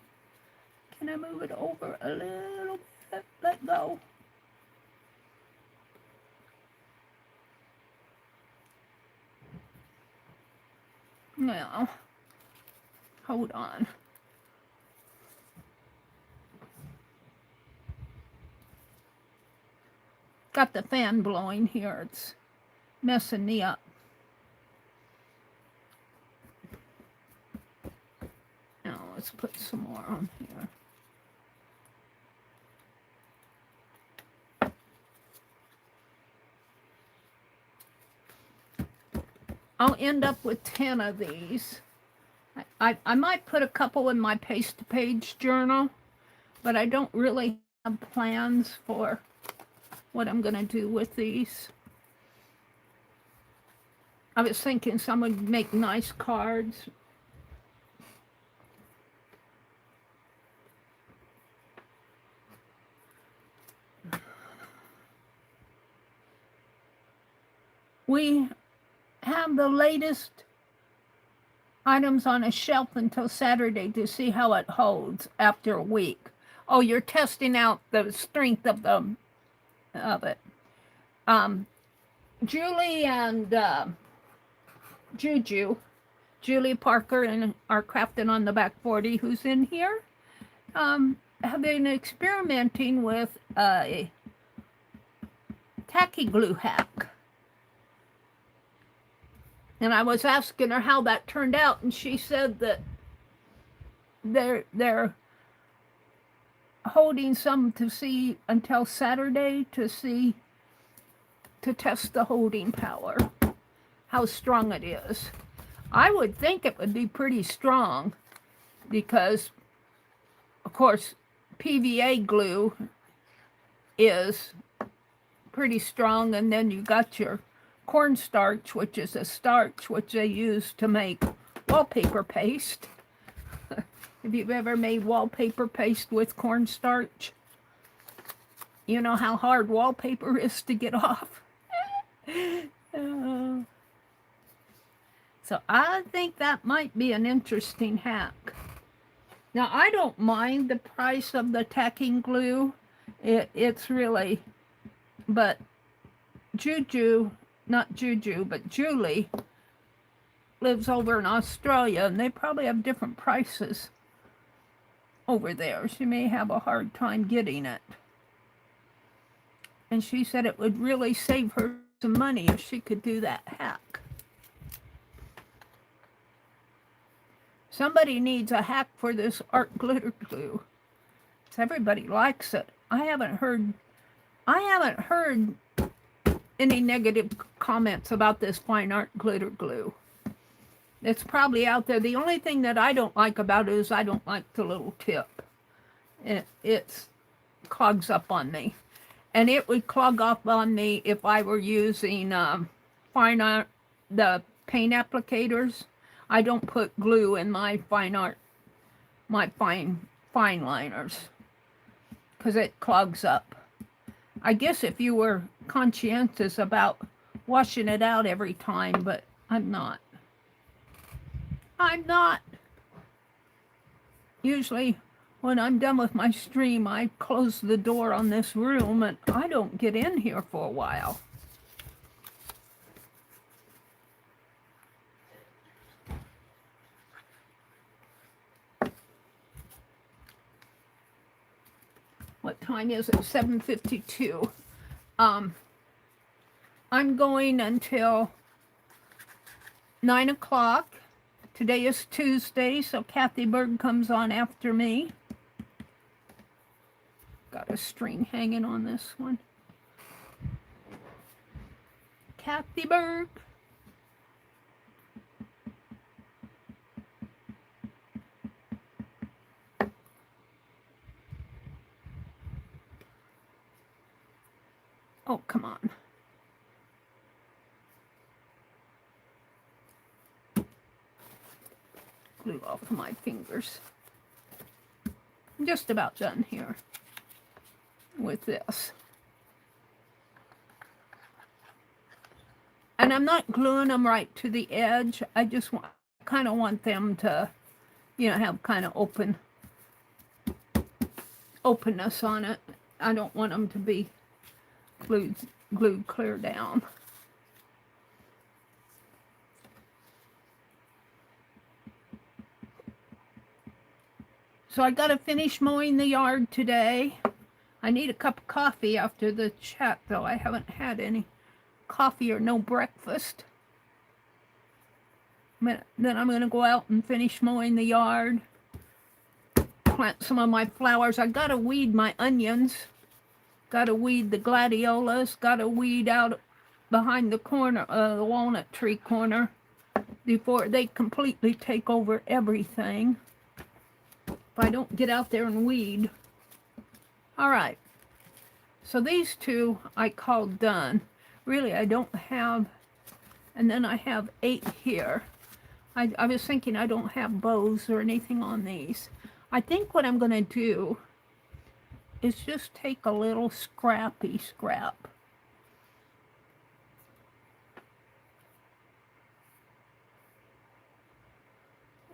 Can I move it over a little bit? Let go. Now, hold on. Got the fan blowing here. It's messing me up. Now let's put some more on here. I'll end up with 10 of these. I might put a couple in my paste page journal, but I don't really have plans for what I'm going to do with these. I was thinking some would make nice cards. We have the latest items on a shelf until Saturday to see how it holds after a week. Oh, you're testing out the strength of it. Julie and Julie Parker and our Crafting on the Back 40, who's in here, have been experimenting with a tacky glue hack. And I was asking her how that turned out, and she said that they're holding some to see until Saturday to test the holding power, how strong it is. I would think it would be pretty strong because, of course, PVA glue is pretty strong, and then you got your cornstarch, which is a starch which they use to make wallpaper paste. If you've ever made wallpaper paste with cornstarch, you know how hard wallpaper is to get off. So I think that might be an interesting hack. Now, I don't mind the price of the tacking glue. It's really, but not Juju, but Julie lives over in Australia, and they probably have different prices over there. She may have a hard time getting it. And she said it would really save her some money if she could do that hack. Somebody needs a hack for this art glitter glue. Everybody likes it. I haven't heard any negative comments about this fine art glitter glue. It's probably out there. The only thing that I don't like about it is I don't like the little tip. It clogs up on me. And it would clog up on me if I were using fine art, the paint applicators. I don't put glue in my fine liners, because it clogs up. I guess if you were conscientious about washing it out every time, but I'm not. Usually when I'm done with my stream, I close the door on this room and I don't get in here for a while. What time is it? 7:52. I'm going until 9 o'clock. Today is Tuesday, so Kathy Berg comes on after me. Got a string hanging on this one. Kathy Berg. Oh, come on. Glue off my fingers. I'm just about done here with this. And I'm not gluing them right to the edge. I just kind of want them to, have kind of openness on it. I don't want them to be glued clear down. So I got to finish mowing the yard today. I need a cup of coffee after the chat, though. I haven't had any coffee or no breakfast. Then I'm going to go out and finish mowing the yard. Plant some of my flowers. I got to weed my onions. Got to weed the gladiolas. Got to weed out behind the corner, the walnut tree corner, before they completely take over everything. If I don't get out there and weed. All right. So these two I called done. Really, I don't have, and then I have 8 here. I was thinking I don't have bows or anything on these. I think what I'm going to do is just take a little scrap.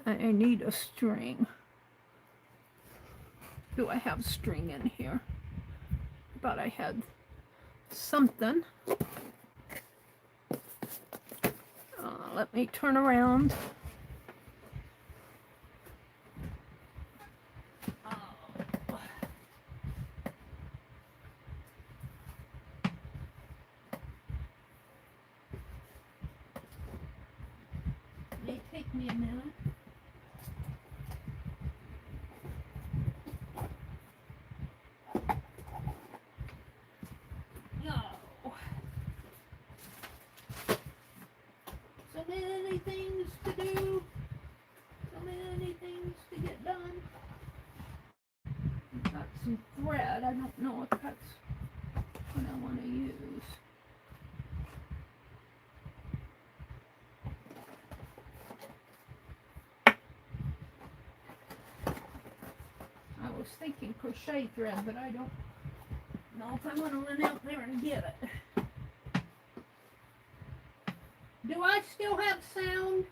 I need a string. Do I have string in here? I thought I had something. Let me turn around. It may take me a minute. So many things to do, so many things to get done. I've got some thread. I don't know if that's what I want to use. I was thinking crochet thread, but I don't know if I'm going to run out there and get it. Do I still have sound?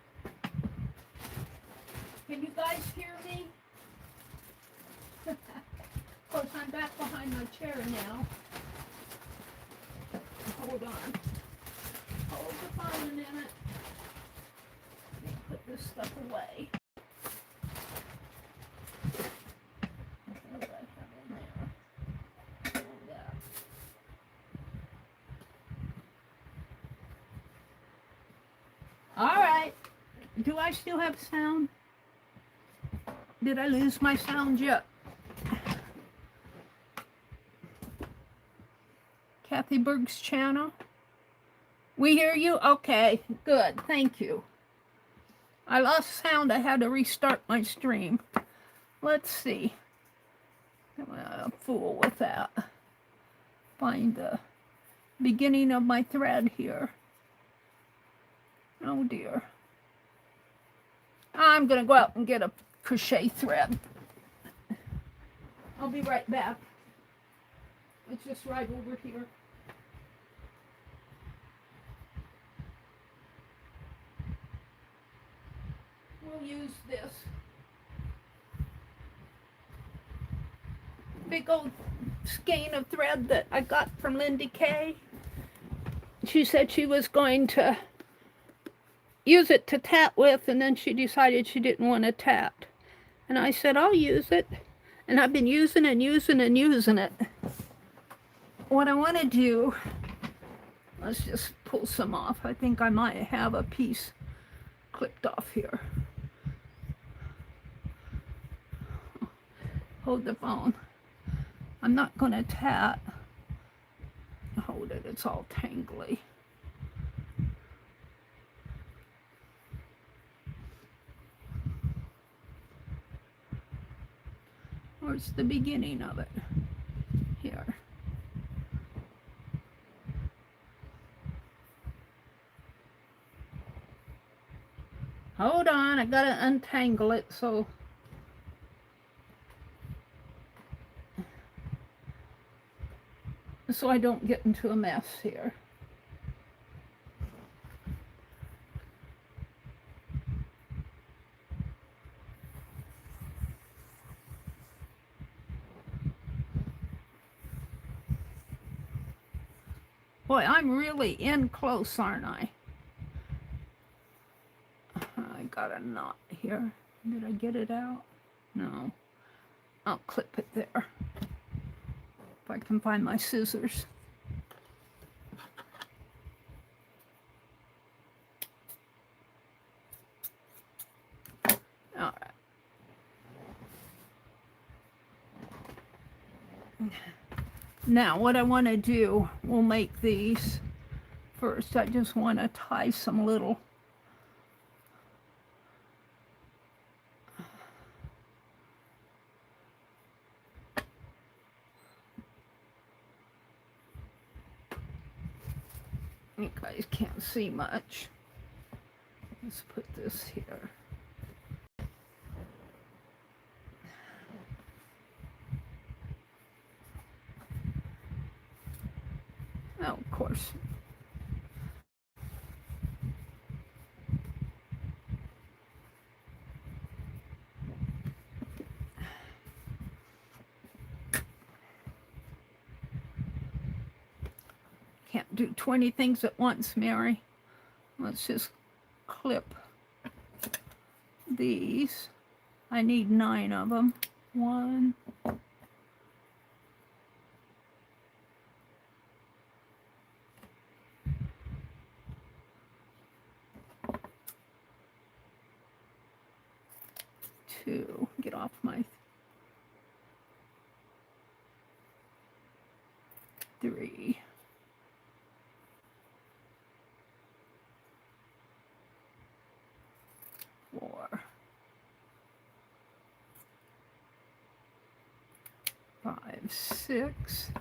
Can you guys hear me? course, I'm back behind my chair now. Hold on. Hold the phone a minute. Let me put this stuff away. What do I have in there? Oh, that. All right. Do I still have sound? Did I lose my sound yet? Kathy Berg's channel. We hear you? Okay, good. Thank you. I lost sound. I had to restart my stream. Let's see. I'm a fool with that. Find the beginning of my thread here. Oh dear. I'm going to go out and get a crochet thread. I'll be right back. It's just right over here. We'll use this big old skein of thread that I got from Lindy Kay. She said she was going to use it to tat with, and then she decided she didn't want to tat. And I said, I'll use it. And I've been using and using and using it. What I want to do, let's just pull some off. I think I might have a piece clipped off here. Hold the phone. I'm not going to tat. Hold it, it's all tangly. Where's the beginning of it? Here. Hold on, I gotta untangle it so I don't get into a mess here. Boy, I'm really in close, aren't I? I got a knot here. Did I get it out? No. I'll clip it there. If I can find my scissors. All right. Now, what I want to do, we'll make these first. I just want to tie some little you guys can't see much. Let's put this here. Oh, of course. Can't do 20 things at once, Mary. Let's just clip these. I need 9 of them. 1, 2. Get off my 3. 4, 5, 6.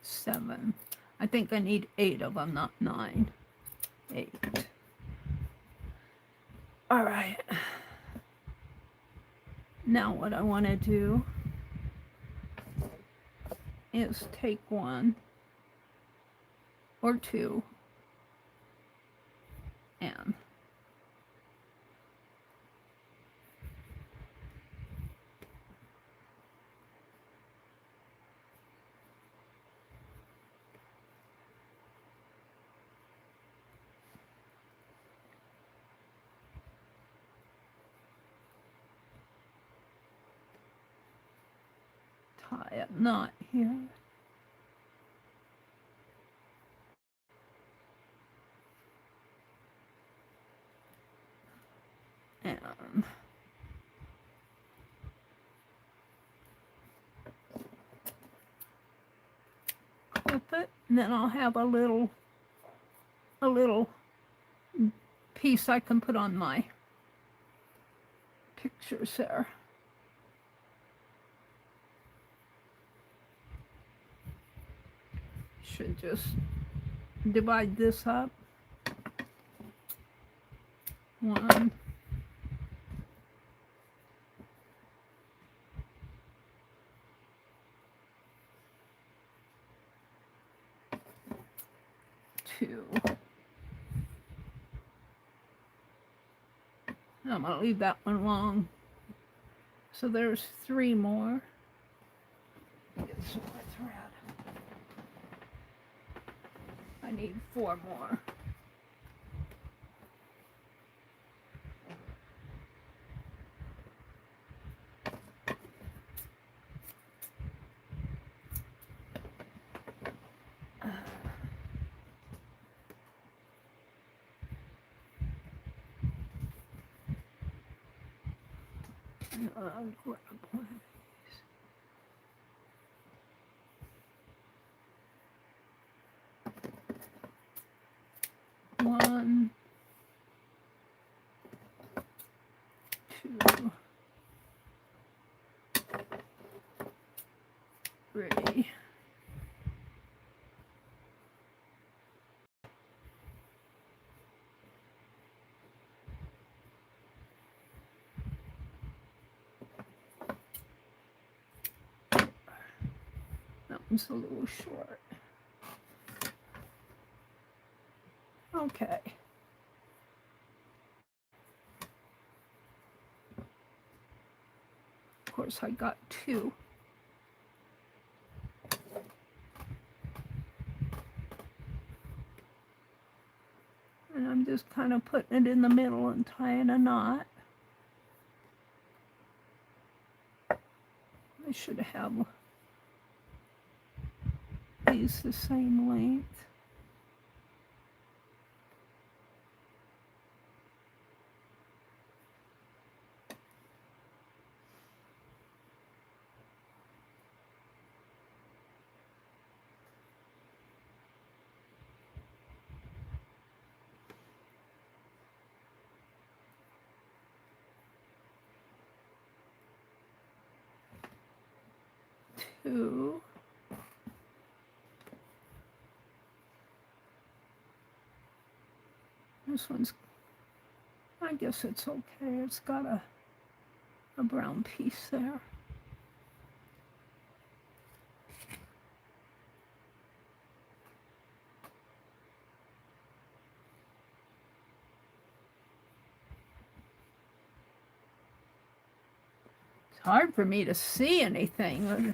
7. I think I need 8 of them, not 9. 8. All right. Now what I want to do is take one or two and tie a knot here. And clip it, and then I'll have a little piece I can put on my pictures there. Should just divide this up. One, two. I'm going to leave that one long. So there's three more. Get some more thread. I need four more. I'll grab one of these. One, two, three. That one's a little short. Okay. Of course, I got two. And I'm just kind of putting it in the middle and tying a knot. I should have these the same length. Two. This one's, I guess it's okay. It's got a brown piece there. It's hard for me to see anything.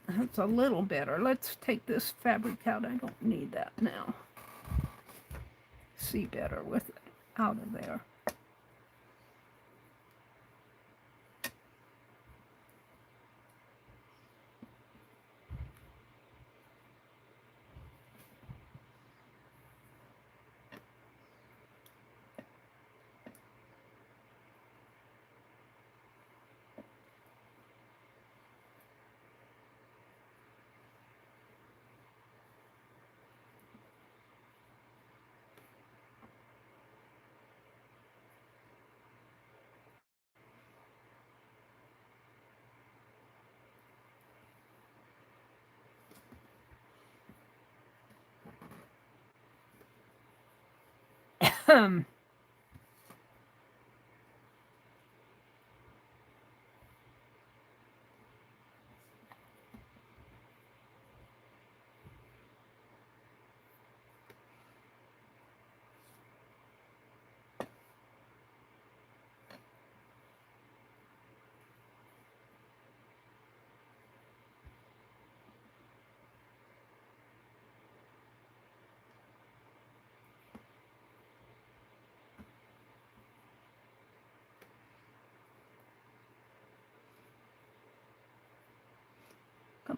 That's a little better. Let's take this fabric out. I don't need that now. See better with it out of there. Come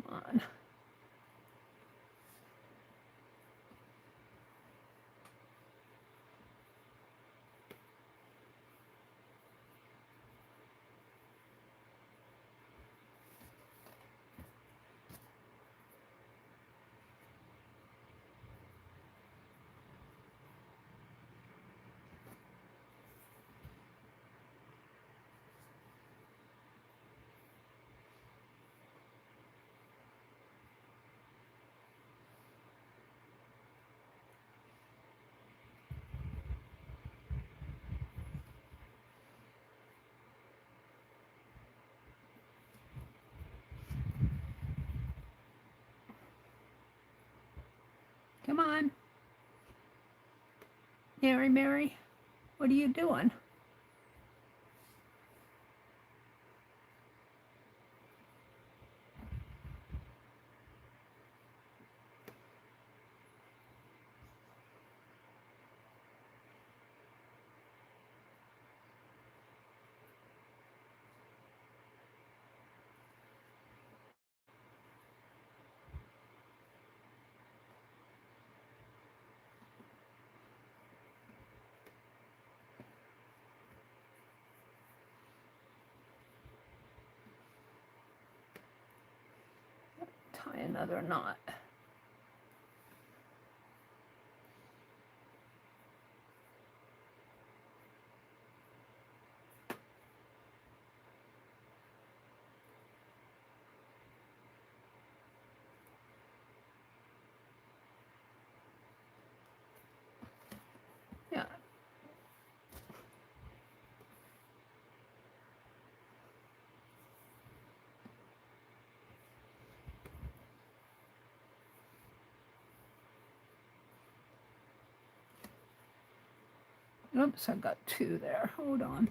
on. Come on. Meri, what are you doing? Tie another knot. Yeah. Oops, I got two there. Hold on.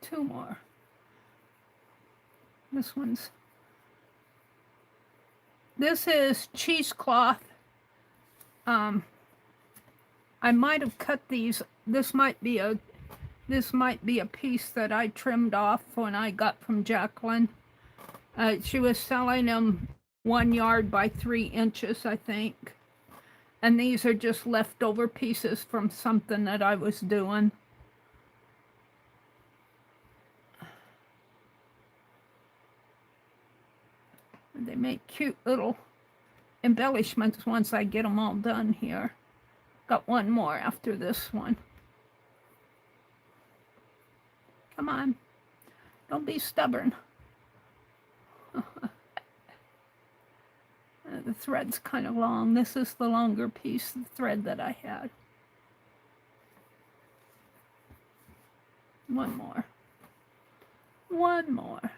Two more. This is cheesecloth. I might have cut these. This might be a piece that I trimmed off when I got from Jacqueline. She was selling them 1 yard by 3 inches, I think. And these are just leftover pieces from something that I was doing. They make cute little embellishments once I get them all done here. Got one more after this one. Come on. Don't be stubborn. The thread's kind of long. This is the longer piece of thread that I had. One more. One more.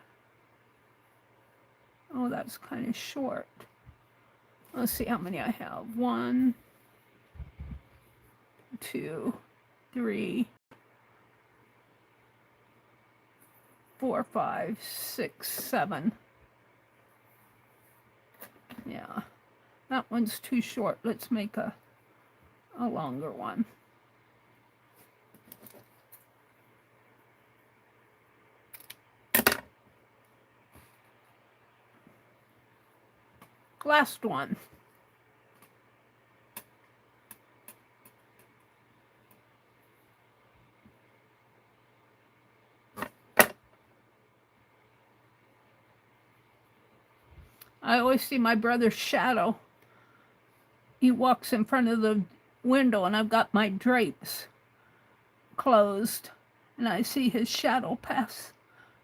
Oh, that's kind of short. Let's see how many I have. 1, 2, 3, 4, 5, 6, 7. Yeah. That one's too short. Let's make a longer one. Last one. I always see my brother's shadow. He walks in front of the window and I've got my drapes closed and I see his shadow pass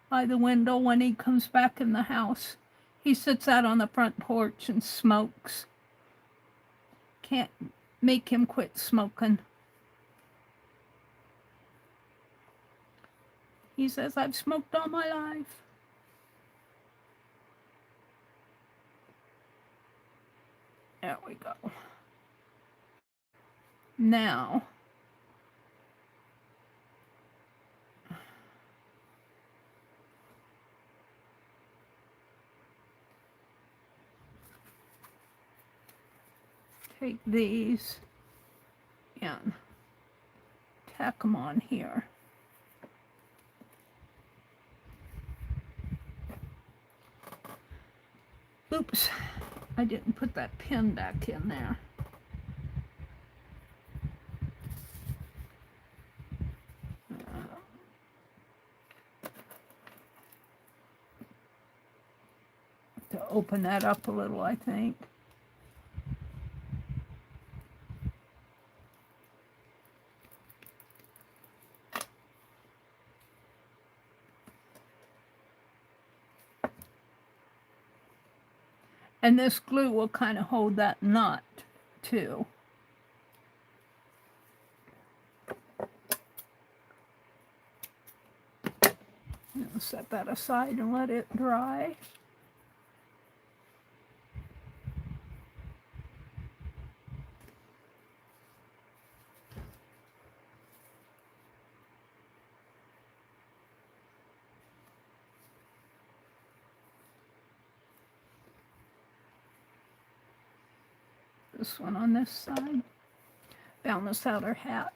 by the window when he comes back in the house. He sits out on the front porch and smokes. Can't make him quit smoking. He says, I've smoked all my life. There we go. Now, take these and tack them on here. Oops, I didn't put that pin back in there. To open that up a little, I think. And this glue will kind of hold that knot too. I'll set that aside and let it dry. This one on this side. Balance out her hat.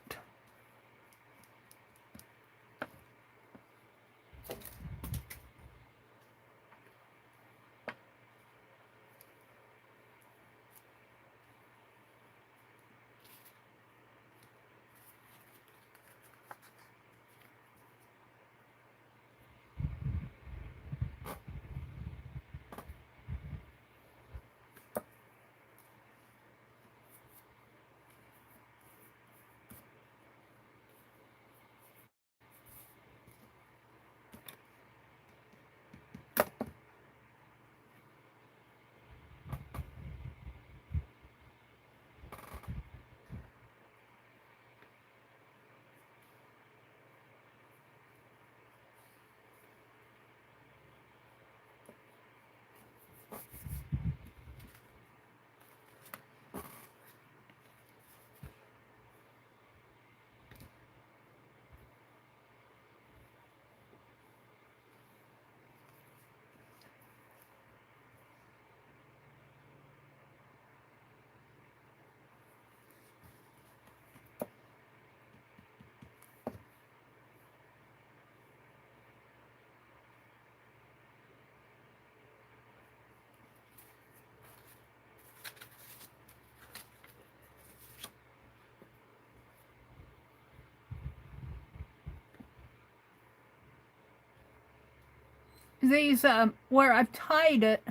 These, where I've tied it,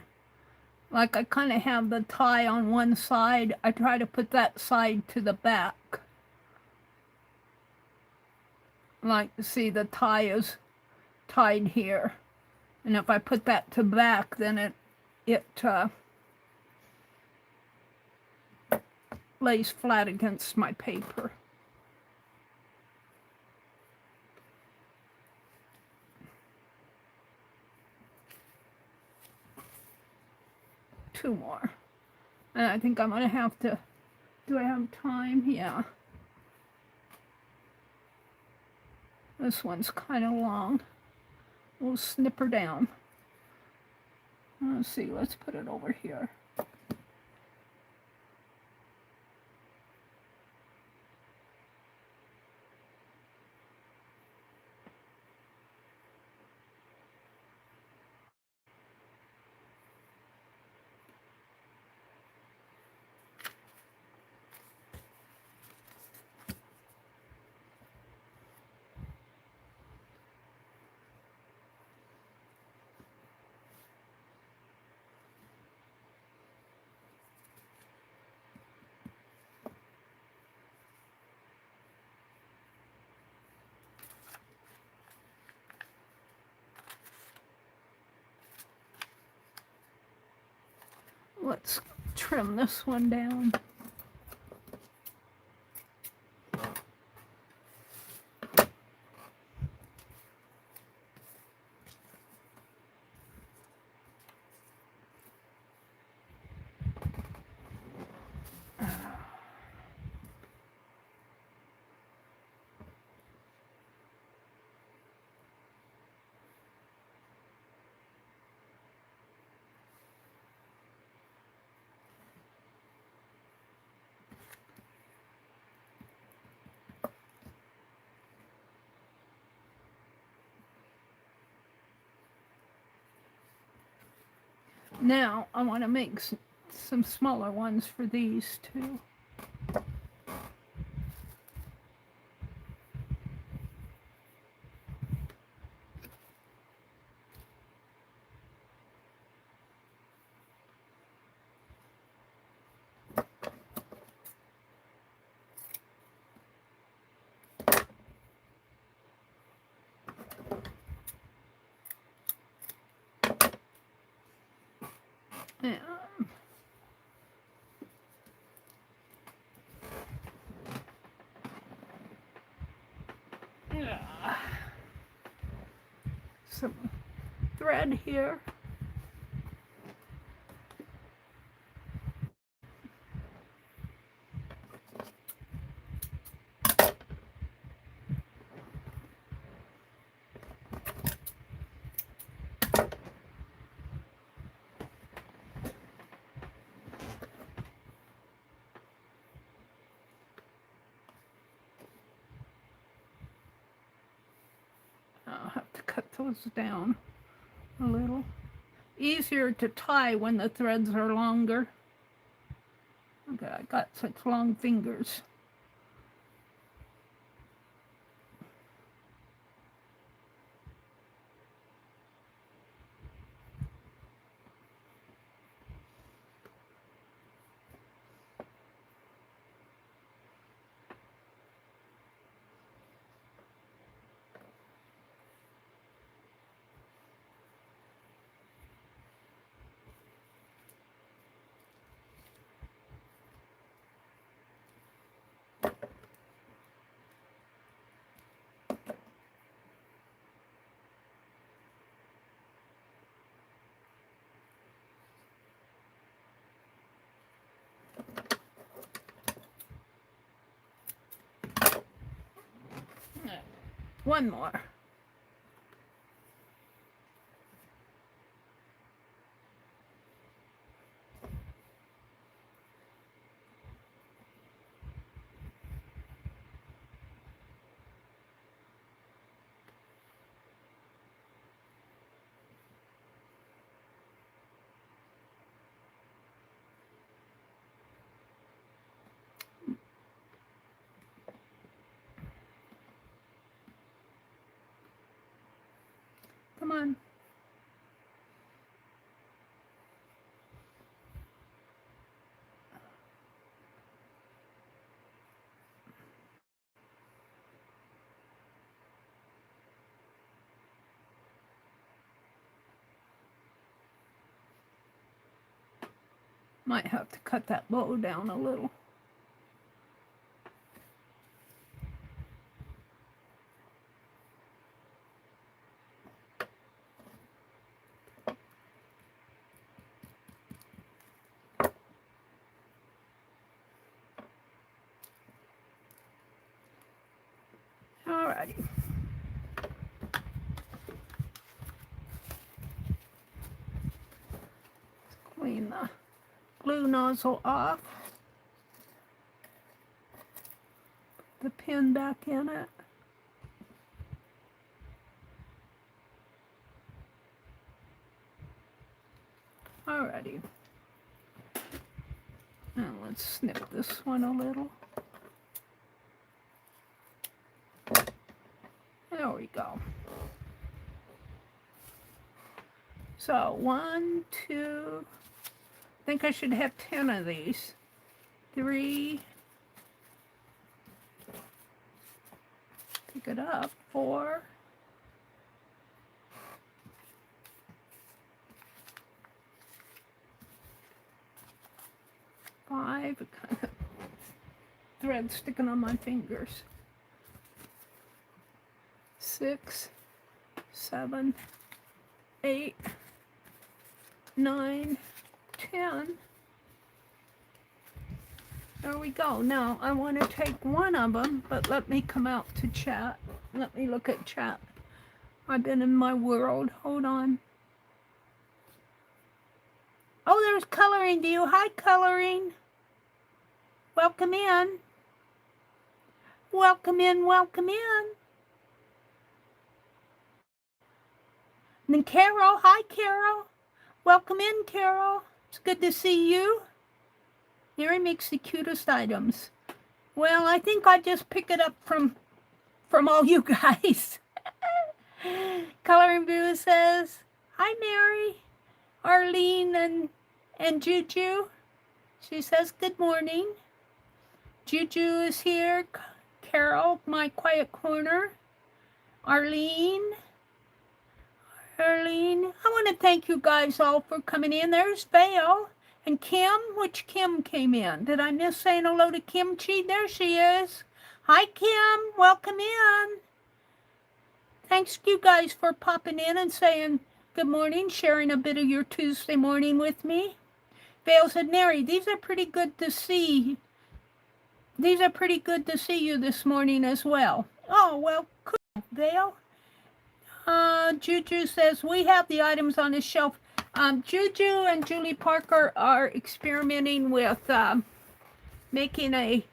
like I kind of have the tie on one side, I try to put that side to the back. Like, see, the tie is tied here. And if I put that to back, then it lays flat against my paper. Two more. And I think I'm going to have to, do I have time? Yeah. This one's kind of long. We'll snip her down. Let's see, let's put it over here. Let's trim this one down. Now I want to make some smaller ones for these too. Yeah. Some thread here. I'll have to cut those down a little. Easier to tie when the threads are longer. Okay, I got such long fingers. One more. Come on. Might have to cut that bow down a little. Alrighty. Clean the glue nozzle off. Put the pin back in it. Alrighty. Now let's snip this one a little. There we go. So 1, 2, I think I should have 10 of these. 3, pick it up, 4, 5, kind of thread sticking on my fingers. 6, 7, 8, 9, 10. There we go. Now I want to take one of them, but let me come out to chat. Let me look at chat. I've been in my world. Hold on. Oh, there's Coloring View. Hi, Coloring. Welcome in. Welcome in, welcome in. And then Carol. Hi, Carol. Welcome in, Carol. It's good to see you. Meri makes the cutest items. Well, I think I just pick it up from all you guys. Coloring View says, hi, Meri. Arlene and Juju. She says, good morning. Juju is here. Carol, my quiet corner. Arlene. I want to thank you guys all for coming in. There's Vale. And Kim, which Kim came in? Did I miss saying hello to Kimchi? There she is. Hi, Kim. Welcome in. Thanks you guys for popping in and saying good morning, sharing a bit of your Tuesday morning with me. Vale said, Meri, these are pretty good to see. These are pretty good to see you this morning as well. Oh, well, cool, Vale. Juju says, we have the items on the shelf. Juju and Julie Parker are experimenting with making a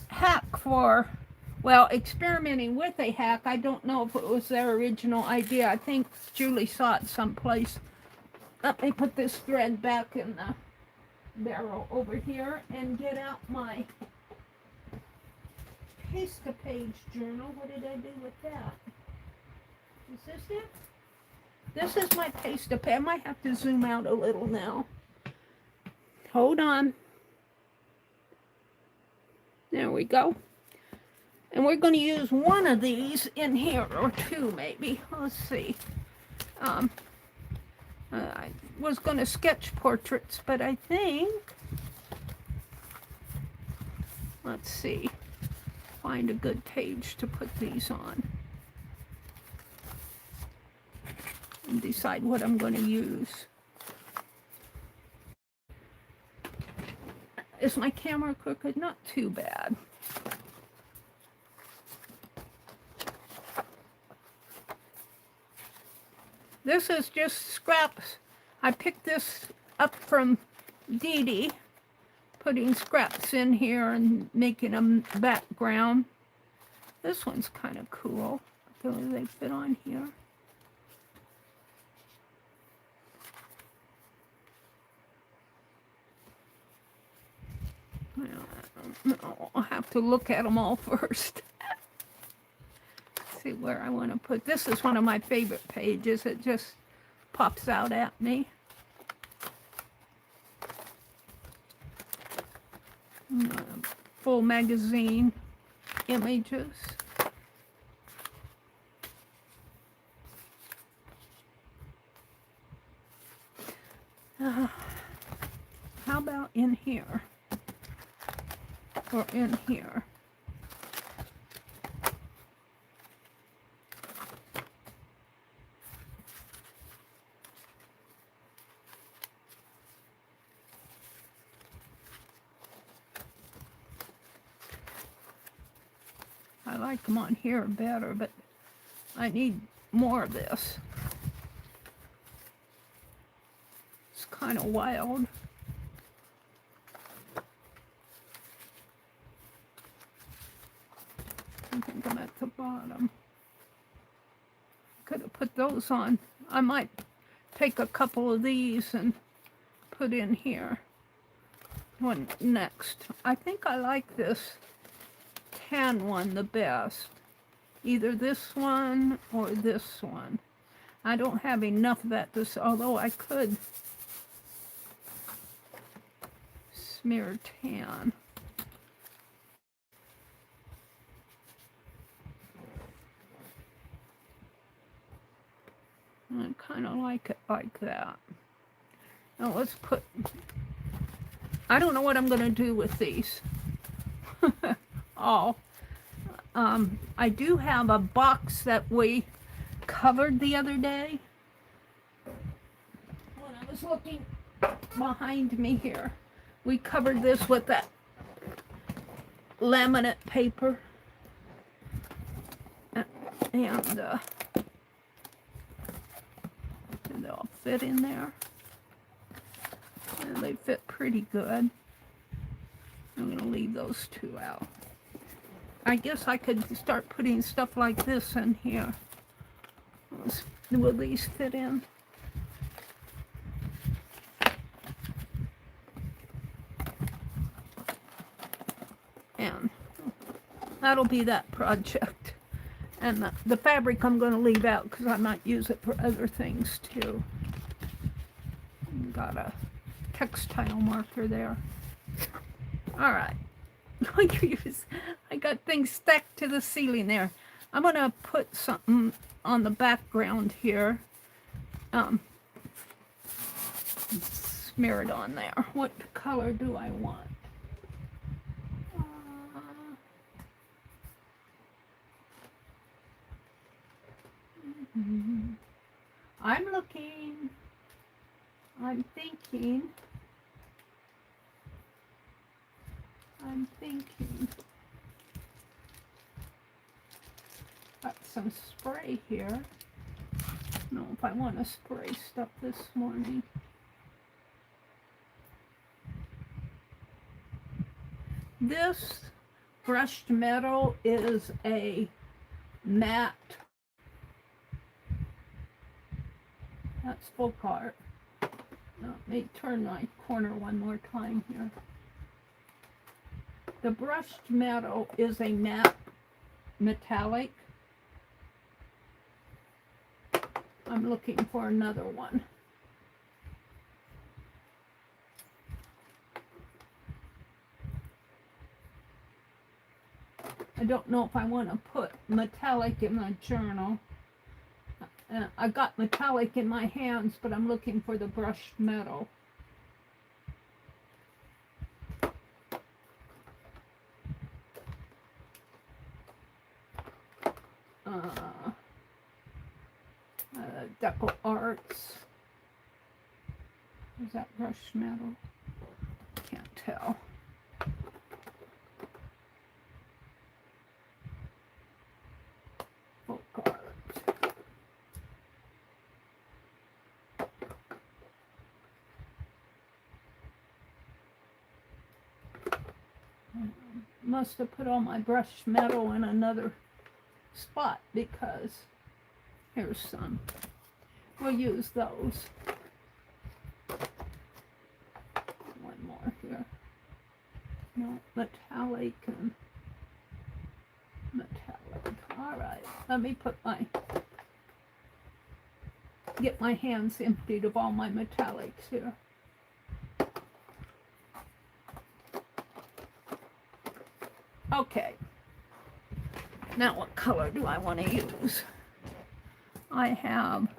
hack for, well, experimenting with a hack. I don't know if it was their original idea. I think Julie saw it someplace. Let me put this thread back in the barrel over here and get out my Page journal. What did I do with that? Is this it? This is my Page. I might have to zoom out a little now. Hold on. There we go. And we're going to use one of these in here, or two maybe. Let's see. I was going to sketch portraits, but I think, let's see, find a good page to put these on and decide what I'm going to use. Is my camera crooked? Not too bad. This is just scraps. I picked this up from Dee Dee, putting scraps in here and making them background. This one's kind of cool. The way they fit on here. Well, I don't know. I'll have to look at them all first. See where I want to put. This is one of my favorite pages. It just pops out at me. Full magazine images. How about in here? Or in here? I like them on here better, but I need more of this. It's kind of wild. I think I'm at the bottom. Could have put those on. I might take a couple of these and put in here. One next. I think I like this tan one the best. Either this one or this one. I don't have enough of that this, although I could smear tan. I kind of like it like that. Now let's put I don't know what I'm going to do with these. Oh, I do have a box that we covered the other day. When I was looking behind me here, we covered this with that laminate paper. And they'll fit in there. And they fit pretty good. I'm going to leave those two out. I guess I could start putting stuff like this in here. Will these fit in? And that'll be that project. And the fabric I'm going to leave out because I might use it for other things too. Got a textile marker there. All right. I got things stacked to the ceiling there. I'm going to put something on the background here. Smear it on there. What color do I want? I'm looking. I'm thinking. Got some spray here. I don't know if I want to spray stuff this morning. This brushed metal is a matte. That's full art. Let me turn my corner one more time here. The brushed metal is a matte metallic. I'm looking for another one. I don't know if I want to put metallic in my journal. I got metallic in my hands, but I'm looking for the brushed metal. Deco Arts. Is that brushed metal? Can't tell. Folk Art. Must have put all my brushed metal in another spot because here's some. We'll use those. One more here. No, metallic and metallic. All right, let me put get my hands emptied of all my metallics here. Okay. Now what color do I want to use? I have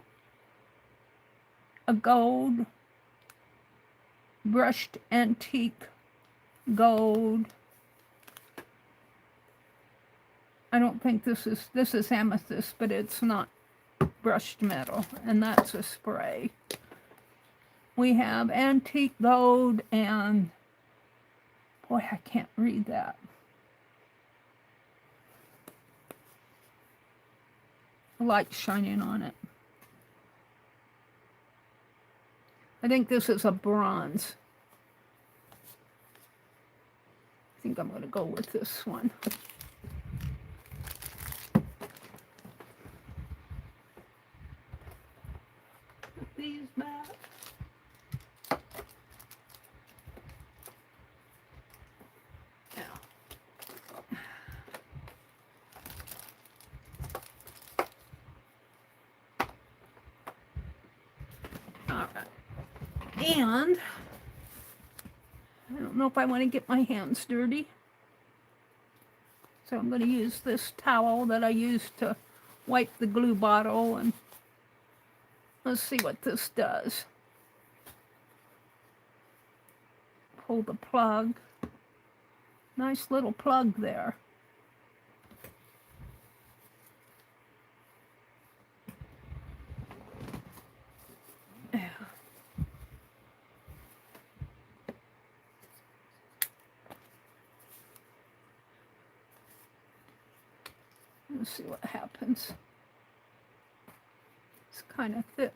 a gold, brushed antique gold. I don't think this is amethyst, but it's not brushed metal, and that's a spray. We have antique gold and, boy, I can't read that. Light shining on it. I think this is a bronze. I think I'm going to go with this one. Put these back. And I don't know if I want to get my hands dirty. So I'm going to use this towel that I used to wipe the glue bottle, and let's see what this does. pull the plug. Nice little plug there. Let's see what happens. It's kind of thick.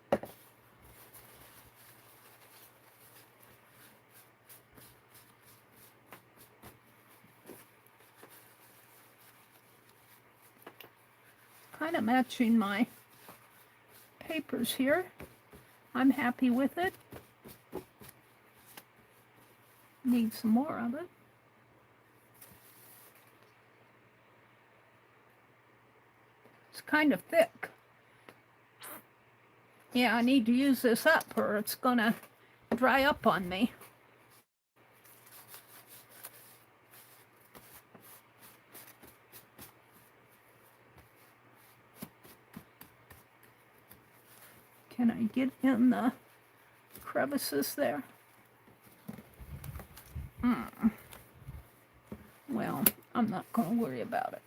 Kind of matching my papers here. I'm happy with it. Need some more of it. It's kind of thick. Yeah, I need to use this up or it's gonna dry up on me. Can I get in the crevices there? Well, I'm not going to worry about it.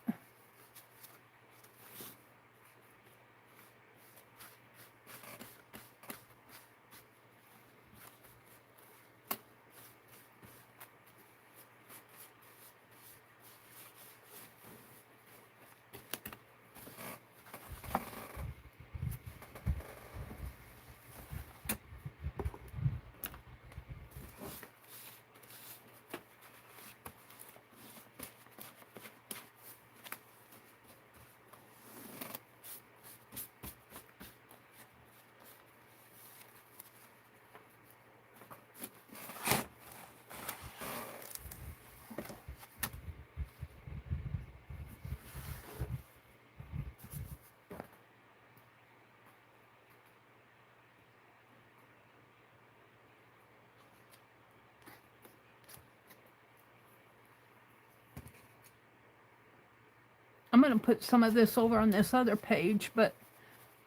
I'm going to put some of this over on this other page, but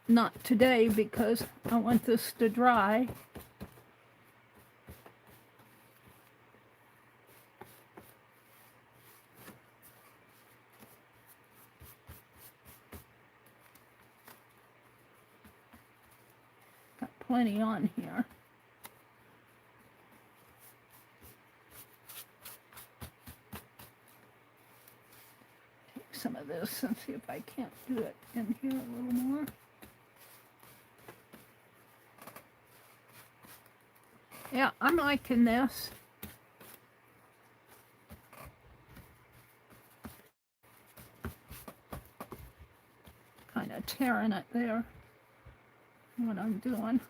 not today because I want this to dry. Got plenty on here. Some of this and see if I can't do it in here a little more. Yeah, I'm liking this. Kind of tearing it there. What I'm doing.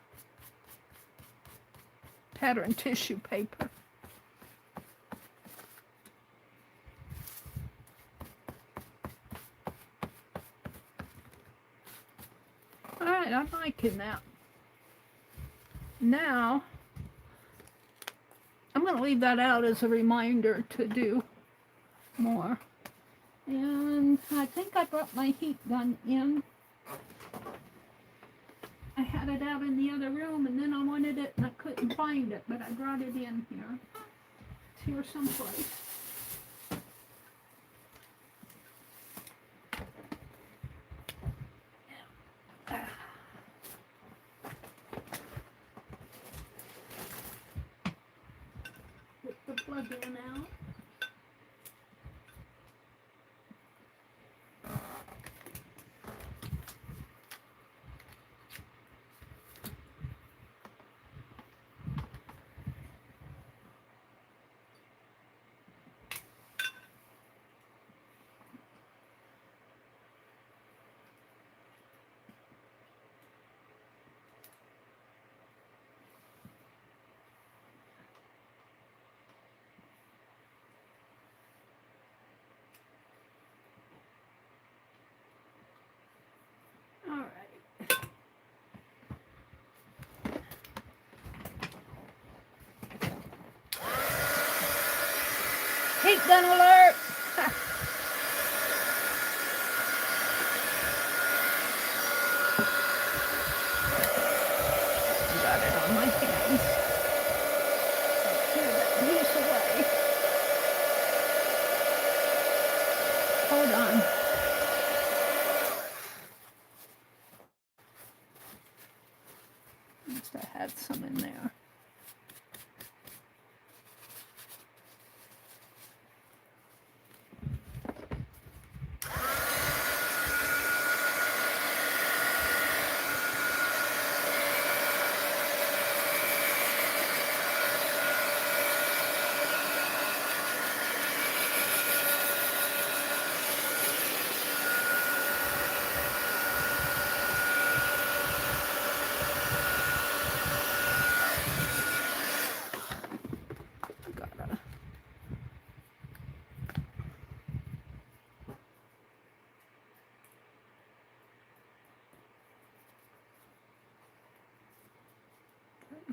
Pattern tissue paper. I'm liking that. Now, I'm going to leave that out as a reminder to do more. And I think I brought my heat gun in. I had it out in the other room and then I wanted it and I couldn't find it, but I brought it in here. It's here someplace. Plug in out. Heat gun alert! Got it on my hands. Here, that piece of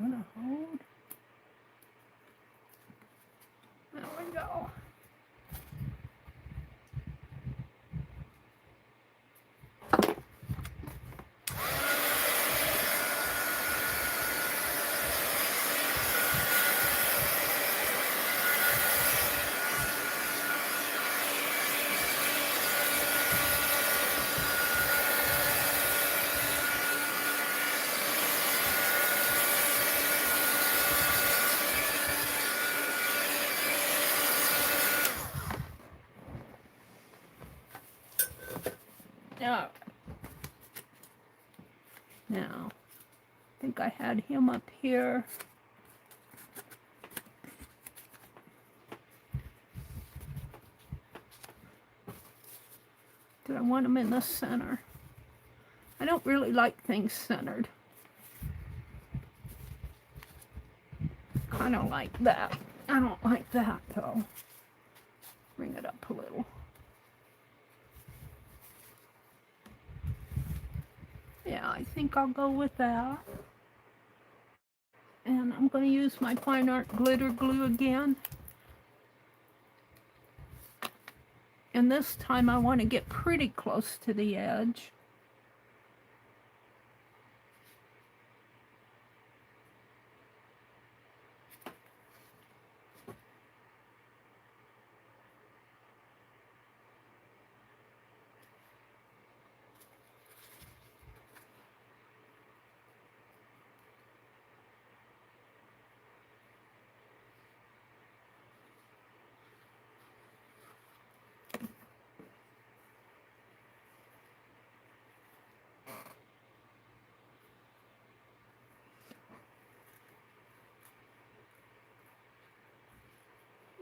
gonna hold. There we go. Now, I think I had him up here. Did I want him in the center? I don't really like things centered. Kind of like that. I don't like that though. Bring it up a little. Yeah, I think I'll go with that. And I'm going to use my fine art glitter glue again. And this time I want to get pretty close to the edge.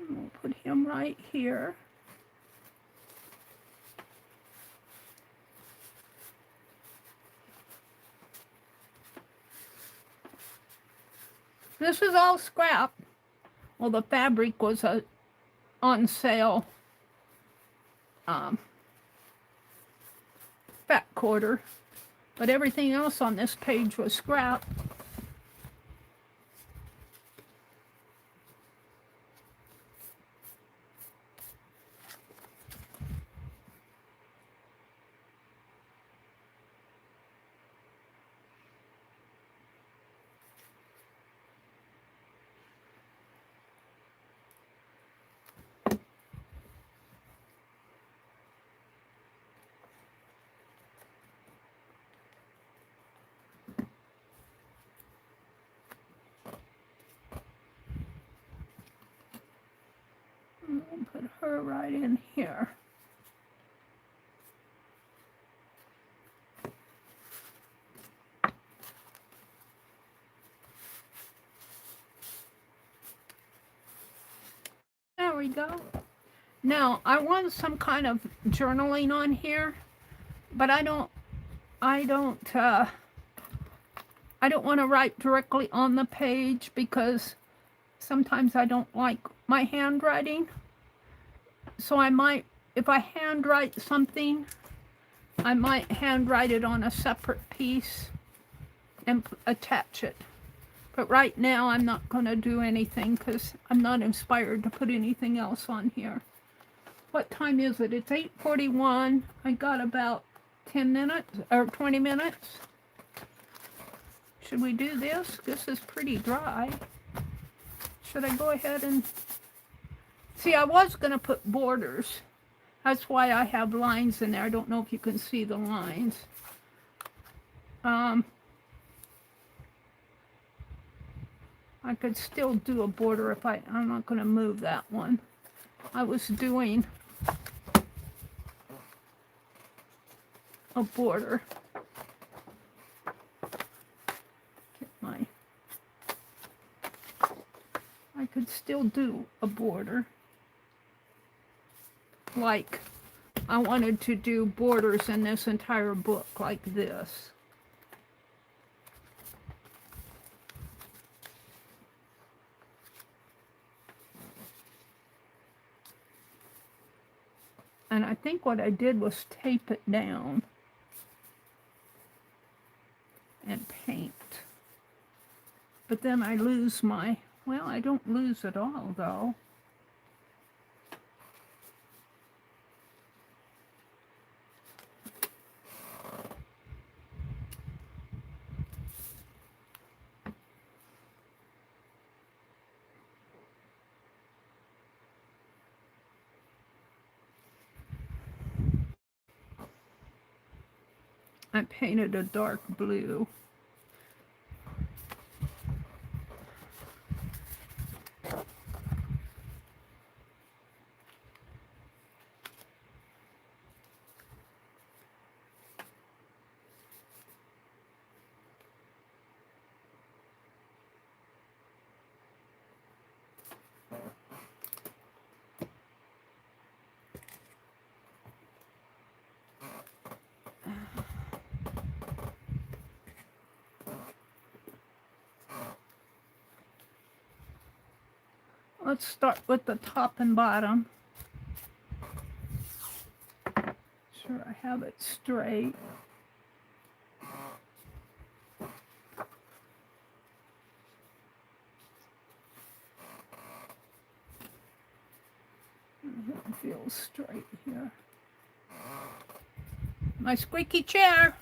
We'll put him right here. This is all scrap. Well, the fabric was on sale. Fat quarter. But everything else on this page was scrap. We'll put her right in here. There we go. Now, I want some kind of journaling on here, but I don't want to write directly on the page because sometimes I don't like my handwriting. So I might, if I handwrite something, I might handwrite it on a separate piece and attach it. But right now I'm not going to do anything because I'm not inspired to put anything else on here. What time is it? It's 8:41. I got about 10 minutes or 20 minutes. Should we do this? This is pretty dry. Should I go ahead and... See, I was going to put borders. That's why I have lines in there. I don't know if you can see the lines. I could still do a border if I'm not going to move that one. I was doing a border. I could still do a border. Like, I wanted to do borders in this entire book like this. And I think what I did was tape it down and paint. But then I lose my, well, I don't lose it all though. I painted a dark blue. Let's start with the top and bottom. Sure I have it straight. It feels straight here. My squeaky chair.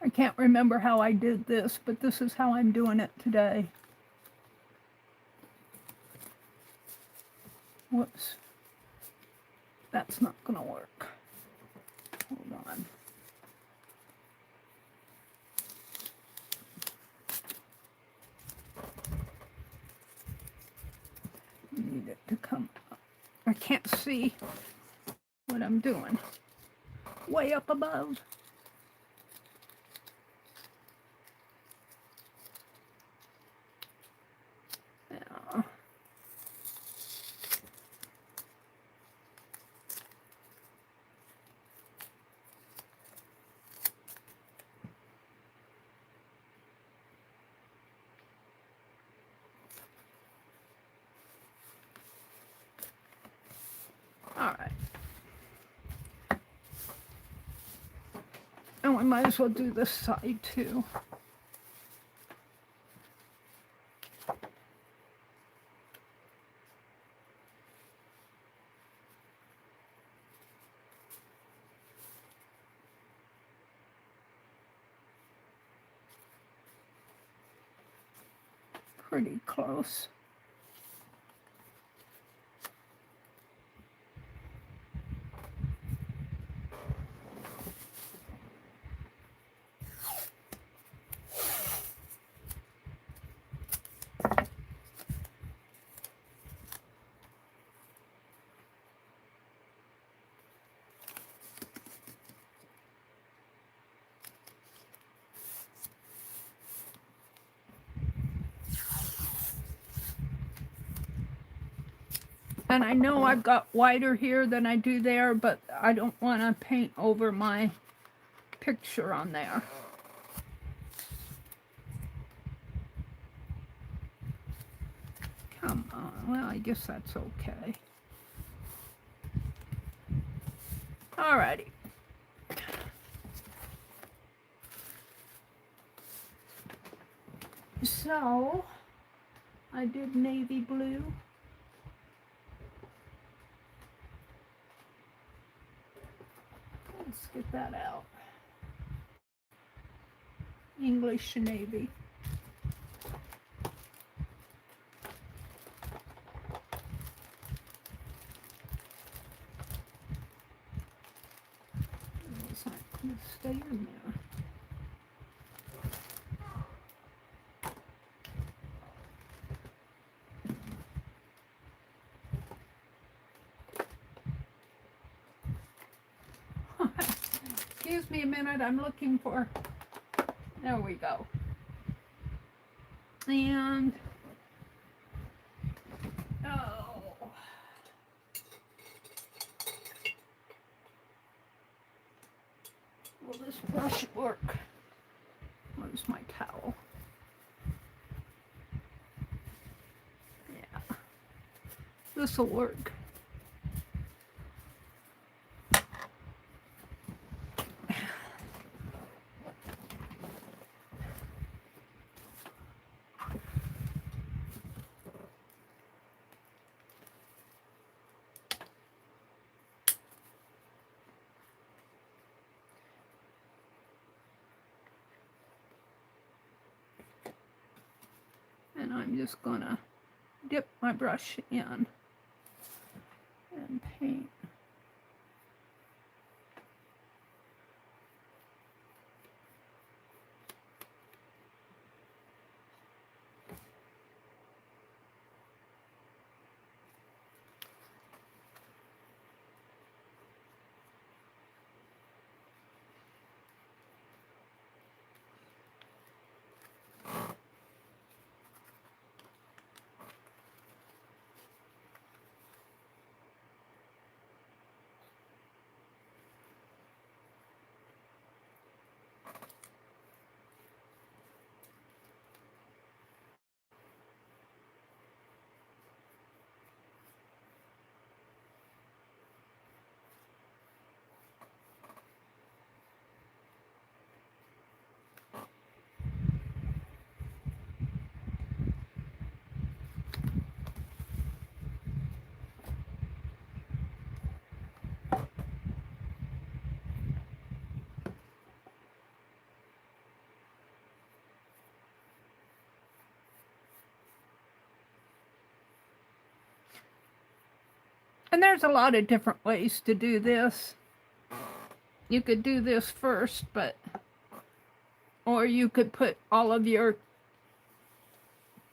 I can't remember how I did this, but this is how I'm doing it today. Whoops. That's not going to work. Hold on. Need it to come up. I can't see what I'm doing. Way up above. Yeah. All right. And we might as well do this side too. Pretty close. And I know I've got whiter here than I do there, but I don't want to paint over my picture on there. Come on. Well, I guess that's okay. Alrighty. So, I did navy blue. Let's get that out. English navy. It's not going to stay in there. Excuse me a minute, I'm looking for, there we go. And, oh, will this brush work? Where's my towel? Yeah, this will work. And I'm just gonna dip my brush in and paint. And there's a lot of different ways to do this. You could do this first, or you could put all of your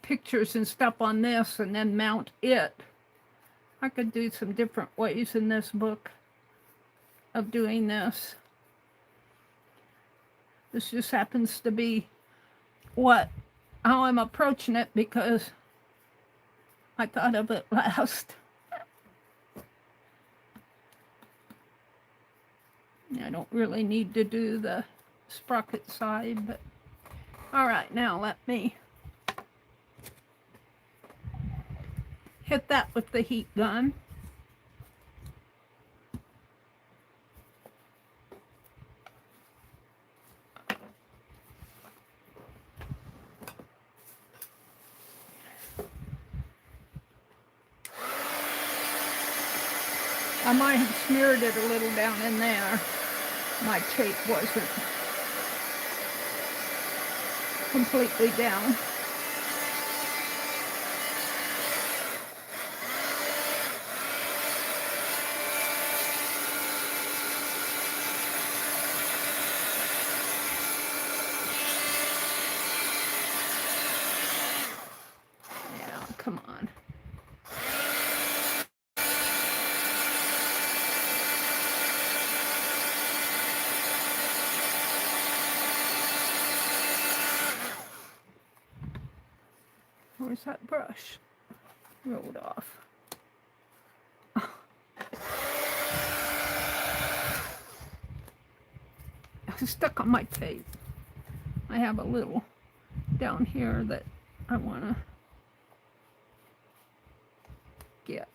pictures and stuff on this and then mount it. I could do some different ways in this book of doing this. This just happens to be how I'm approaching it because I thought of it last. I don't really need to do the sprocket side, but all right, now let me hit that with the heat gun. I might have smeared it a little down in there. My tape wasn't completely down. Yeah, come on. Where's that brush? Rolled off. It's stuck on my tape. I have a little down here that I want to get.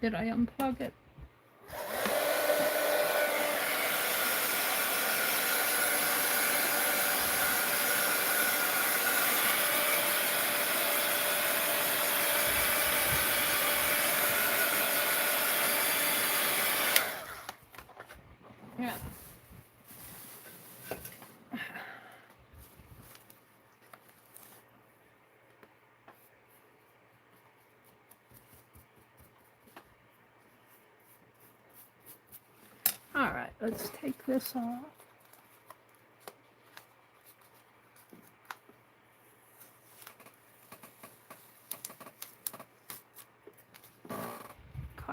Did I unplug it? Yeah. All right, let's take this off.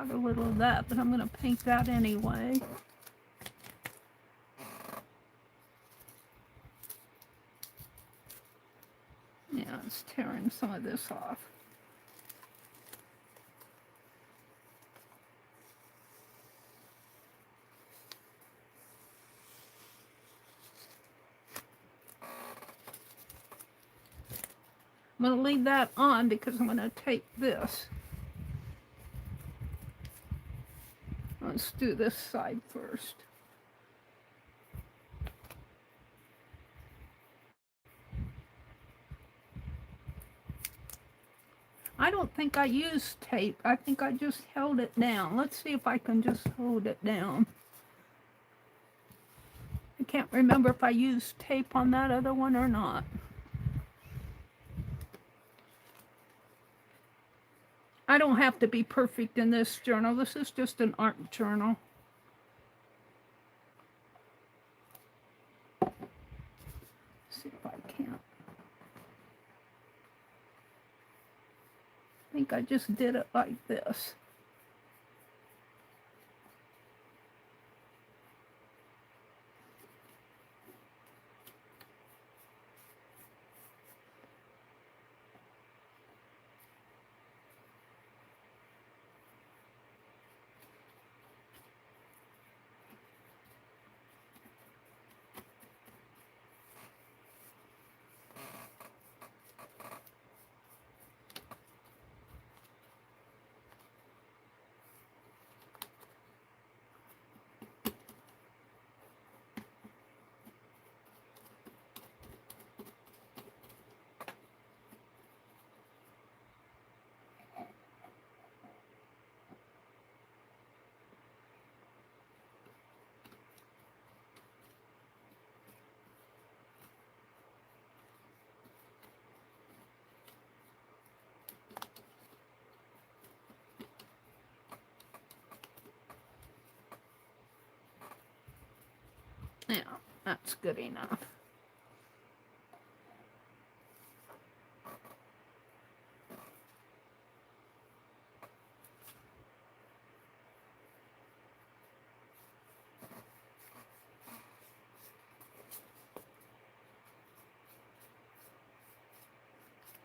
got a little of that, but I'm going to paint that anyway. Yeah, it's tearing some of this off. I'm going to leave that on because I'm going to tape this. Let's do this side first. I don't think I used tape. I think I just held it down. Let's see if I can just hold it down. I can't remember if I used tape on that other one or not. I don't have to be perfect in this journal. This is just an art journal. See if I can't. I think I just did it like this. Yeah, that's good enough.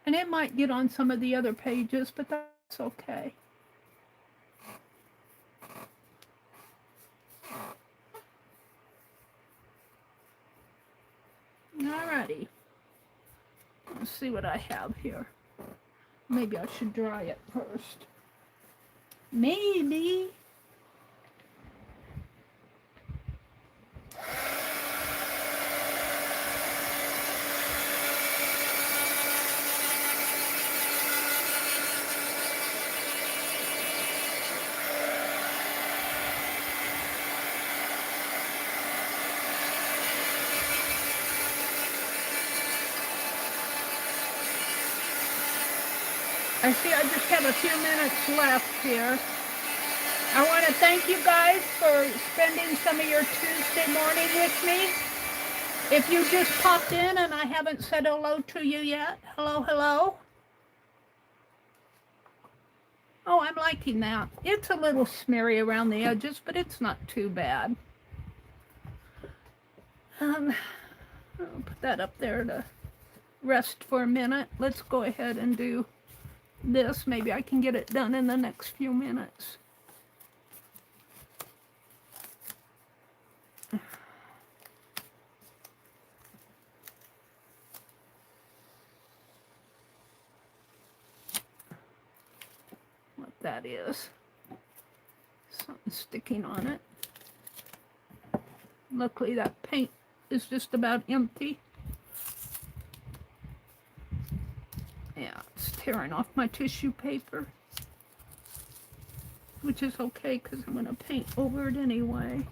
And it might get on some of the other pages, but that's okay. Alrighty. Let's see what I have here. Maybe I should dry it first. Maybe. I see I just have a few minutes left here. I want to thank you guys for spending some of your Tuesday morning with me. If you just popped in and I haven't said hello to you yet, hello, hello. Oh, I'm liking that. It's a little smeary around the edges, but it's not too bad. I'll put that up there to rest for a minute. Let's go ahead and do this. Maybe I can get it done in the next few minutes. What that is. Something sticking on it. Luckily that paint is just about empty. Yeah, it's tearing off my tissue paper, which is okay because I'm going to paint over it anyway.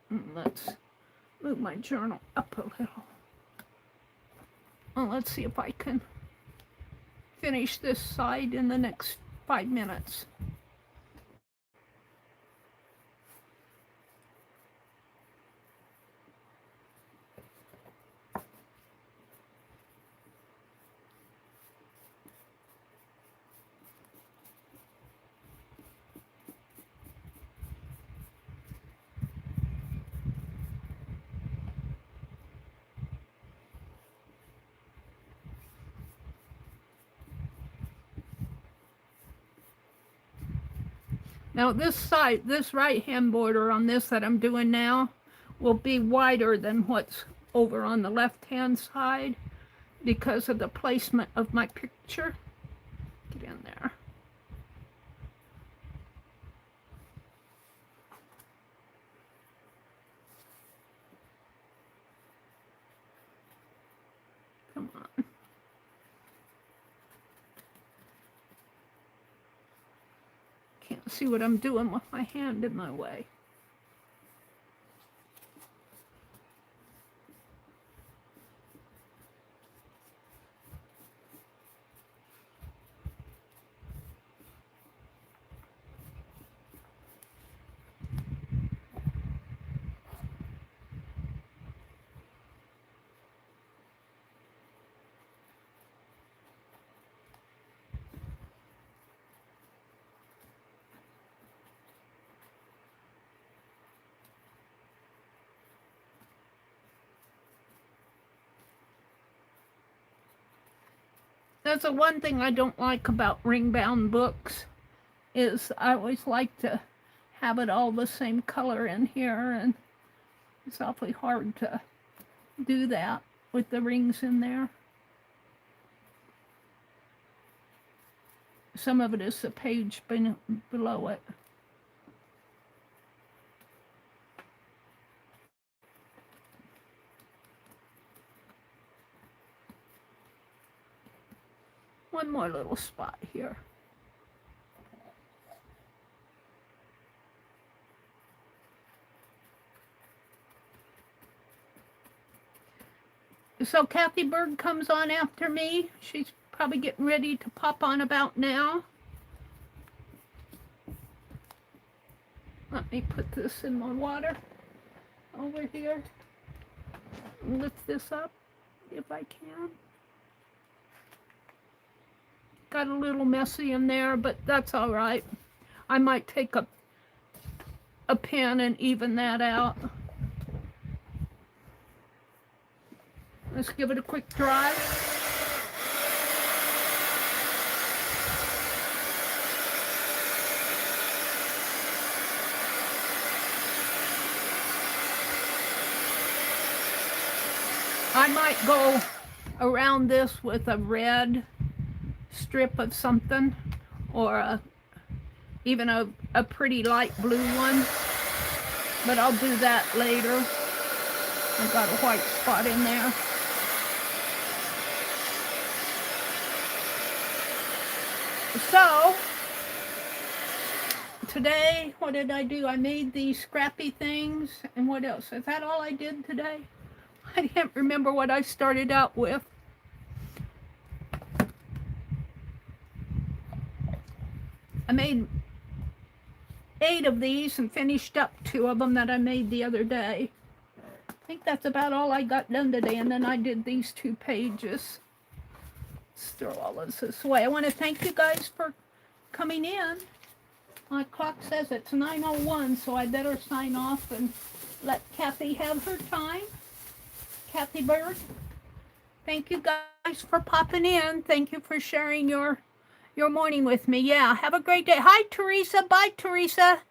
And let's move my journal up a little. Well, let's see if I can finish this side in the next 5 minutes. Now this side, this right-hand border on this that I'm doing now will be wider than what's over on the left-hand side because of the placement of my picture. Get in there. Come on. Can't see what I'm doing with my hand in my way. That's the one thing I don't like about ring-bound books is I always like to have it all the same color in here, and it's awfully hard to do that with the rings in there. Some of it is the page below it. One more little spot here. So Kathy Berg comes on after me. She's probably getting ready to pop on about now. Let me put this in my water over here. Lift this up if I can. Got a little messy in there, but that's all right. I might take a pen and even that out. Let's give it a quick dry. I might go around this with a red strip of something, or even a pretty light blue one, but I'll do that later. I've got a white spot in there. So today, what did I do? I made these scrappy things, and what else? Is that all I did today? I can't remember what I started out with. I made 8 of these and finished up 2 of them that I made the other day. I think that's about all I got done today, and then I did these 2 pages. Let's throw all this away. I want to thank you guys for coming in. My clock says it's 9:01, so I better sign off and let Kathy have her time. Kathy Berg, thank you guys for popping in. Thank you for sharing your morning with me. Yeah, have a great day. Hi, Teresa. Bye, Teresa.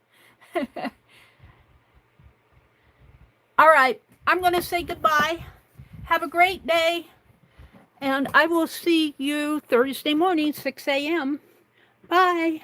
All right, I'm going to say goodbye. Have a great day, and I will see you Thursday morning, 6 a.m. Bye.